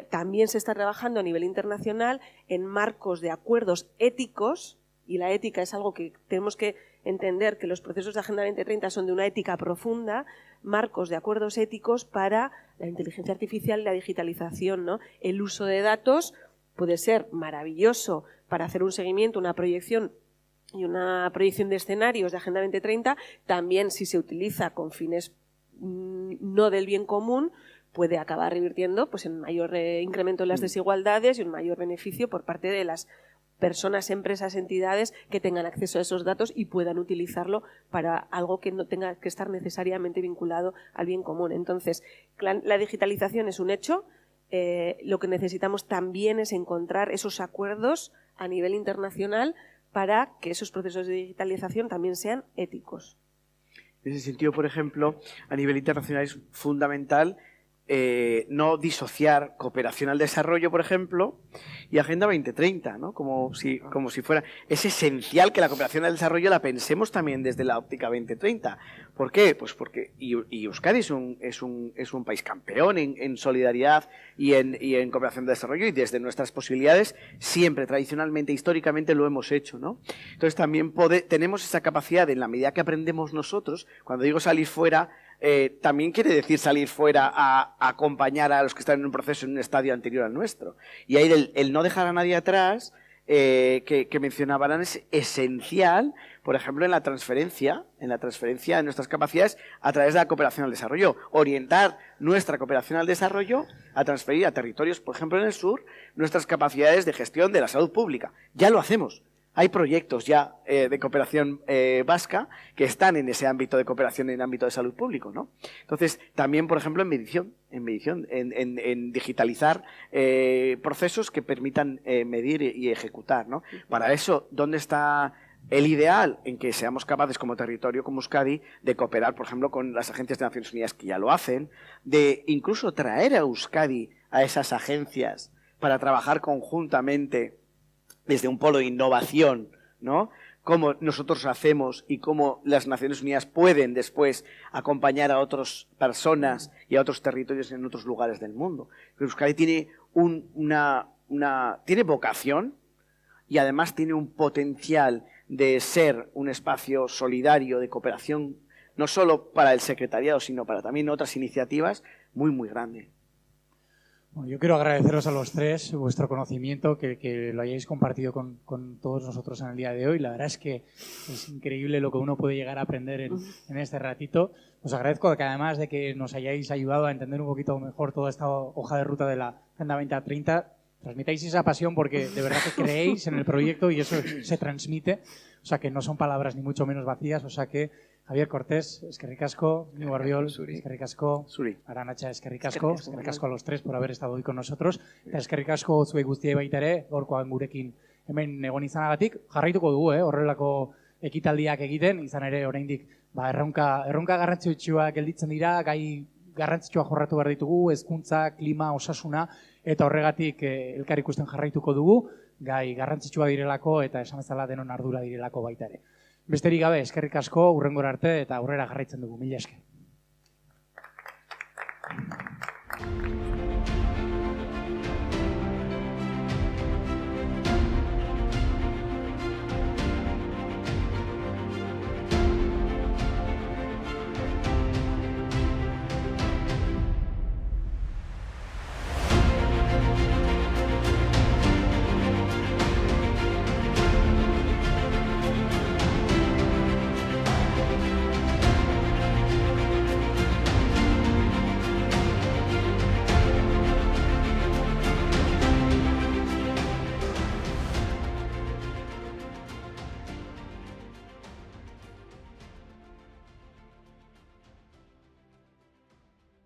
también se está trabajando a nivel internacional en marcos de acuerdos éticos, y la ética es algo que tenemos que entender, que los procesos de Agenda 2030 son de una ética profunda, marcos de acuerdos éticos para la inteligencia artificial y la digitalización, ¿no? El uso de datos puede ser maravilloso para hacer un seguimiento, una proyección y una proyección de escenarios de Agenda 2030, también si se utiliza con fines no del bien común, puede acabar revirtiendo pues, en mayor incremento en las desigualdades y un mayor beneficio por parte de las personas, empresas, entidades que tengan acceso a esos datos y puedan utilizarlo para algo que no tenga que estar necesariamente vinculado al bien común. Entonces, la digitalización es un hecho. Lo que necesitamos también es encontrar esos acuerdos a nivel internacional para que esos procesos de digitalización también sean éticos. En ese sentido, por ejemplo, a nivel internacional es fundamental no disociar cooperación al desarrollo, por ejemplo, y Agenda 2030, ¿no? Como si fuera... Es esencial que la cooperación al desarrollo la pensemos también desde la óptica 2030. ¿Por qué? Pues porque Euskadi es un país campeón en solidaridad y en cooperación de desarrollo, y desde nuestras posibilidades siempre, tradicionalmente, históricamente lo hemos hecho, ¿no? Entonces también tenemos esa capacidad, en la medida que aprendemos nosotros, cuando digo salir fuera, también quiere decir salir fuera a acompañar a los que están en un proceso, en un estadio anterior al nuestro. Y ahí el no dejar a nadie atrás, que mencionaban, es esencial, por ejemplo, en la transferencia de nuestras capacidades a través de la cooperación al desarrollo. Orientar nuestra cooperación al desarrollo a transferir a territorios, por ejemplo, en el sur, nuestras capacidades de gestión de la salud pública. Ya lo hacemos. Hay proyectos ya de cooperación vasca que están en ese ámbito de cooperación en el ámbito de salud público, ¿no? Entonces, también, por ejemplo, en digitalizar procesos que permitan medir y ejecutar, ¿no? Para eso, ¿dónde está el ideal? En que seamos capaces como territorio, como Euskadi, de cooperar, por ejemplo, con las agencias de Naciones Unidas que ya lo hacen, de incluso traer a Euskadi a esas agencias para trabajar conjuntamente desde un polo de innovación, ¿no? Cómo nosotros hacemos y cómo las Naciones Unidas pueden después acompañar a otras personas y a otros territorios en otros lugares del mundo. Pero Euskadi tiene tiene vocación y además tiene un potencial de ser un espacio solidario de cooperación, no solo para el secretariado, sino para también otras iniciativas, muy, muy grande. Bueno, yo quiero agradeceros a los tres vuestro conocimiento, que lo hayáis compartido con todos nosotros en el día de hoy. La verdad es que es increíble lo que uno puede llegar a aprender en este ratito. Os agradezco que, además de que nos hayáis ayudado a entender un poquito mejor toda esta hoja de ruta de la Agenda 2030, transmitáis esa pasión porque de verdad que creéis en el proyecto y eso se transmite. O sea que no son palabras ni mucho menos vacías. O sea que Javier Cortés, eskerrik asko, Iñigo Arbiol, eskerrik asko, Arantxa, eskerrik asko a los tres por haber estado hoy con nosotros. Eta eskerrik asko zuei guztiei baita ere, gaurkoan gurekin hemen egon izanagatik. Jarraituko dugu, horrelako ekitaldiak egiten, izan ere oraindik erronka garrantzitsuak gelditzen dira, gai garrantzitsua jorratu behar ditugu, hezkuntza, klima, osasuna, eta horregatik elkar ikusten jarraituko dugu, gai garrantzitsua direlako eta esan bezala denon ardura direlako baita ere. Besterik gabe, eskerrik asko, hurrengora arte eta aurrera jarraitzen dugu. Mila esker.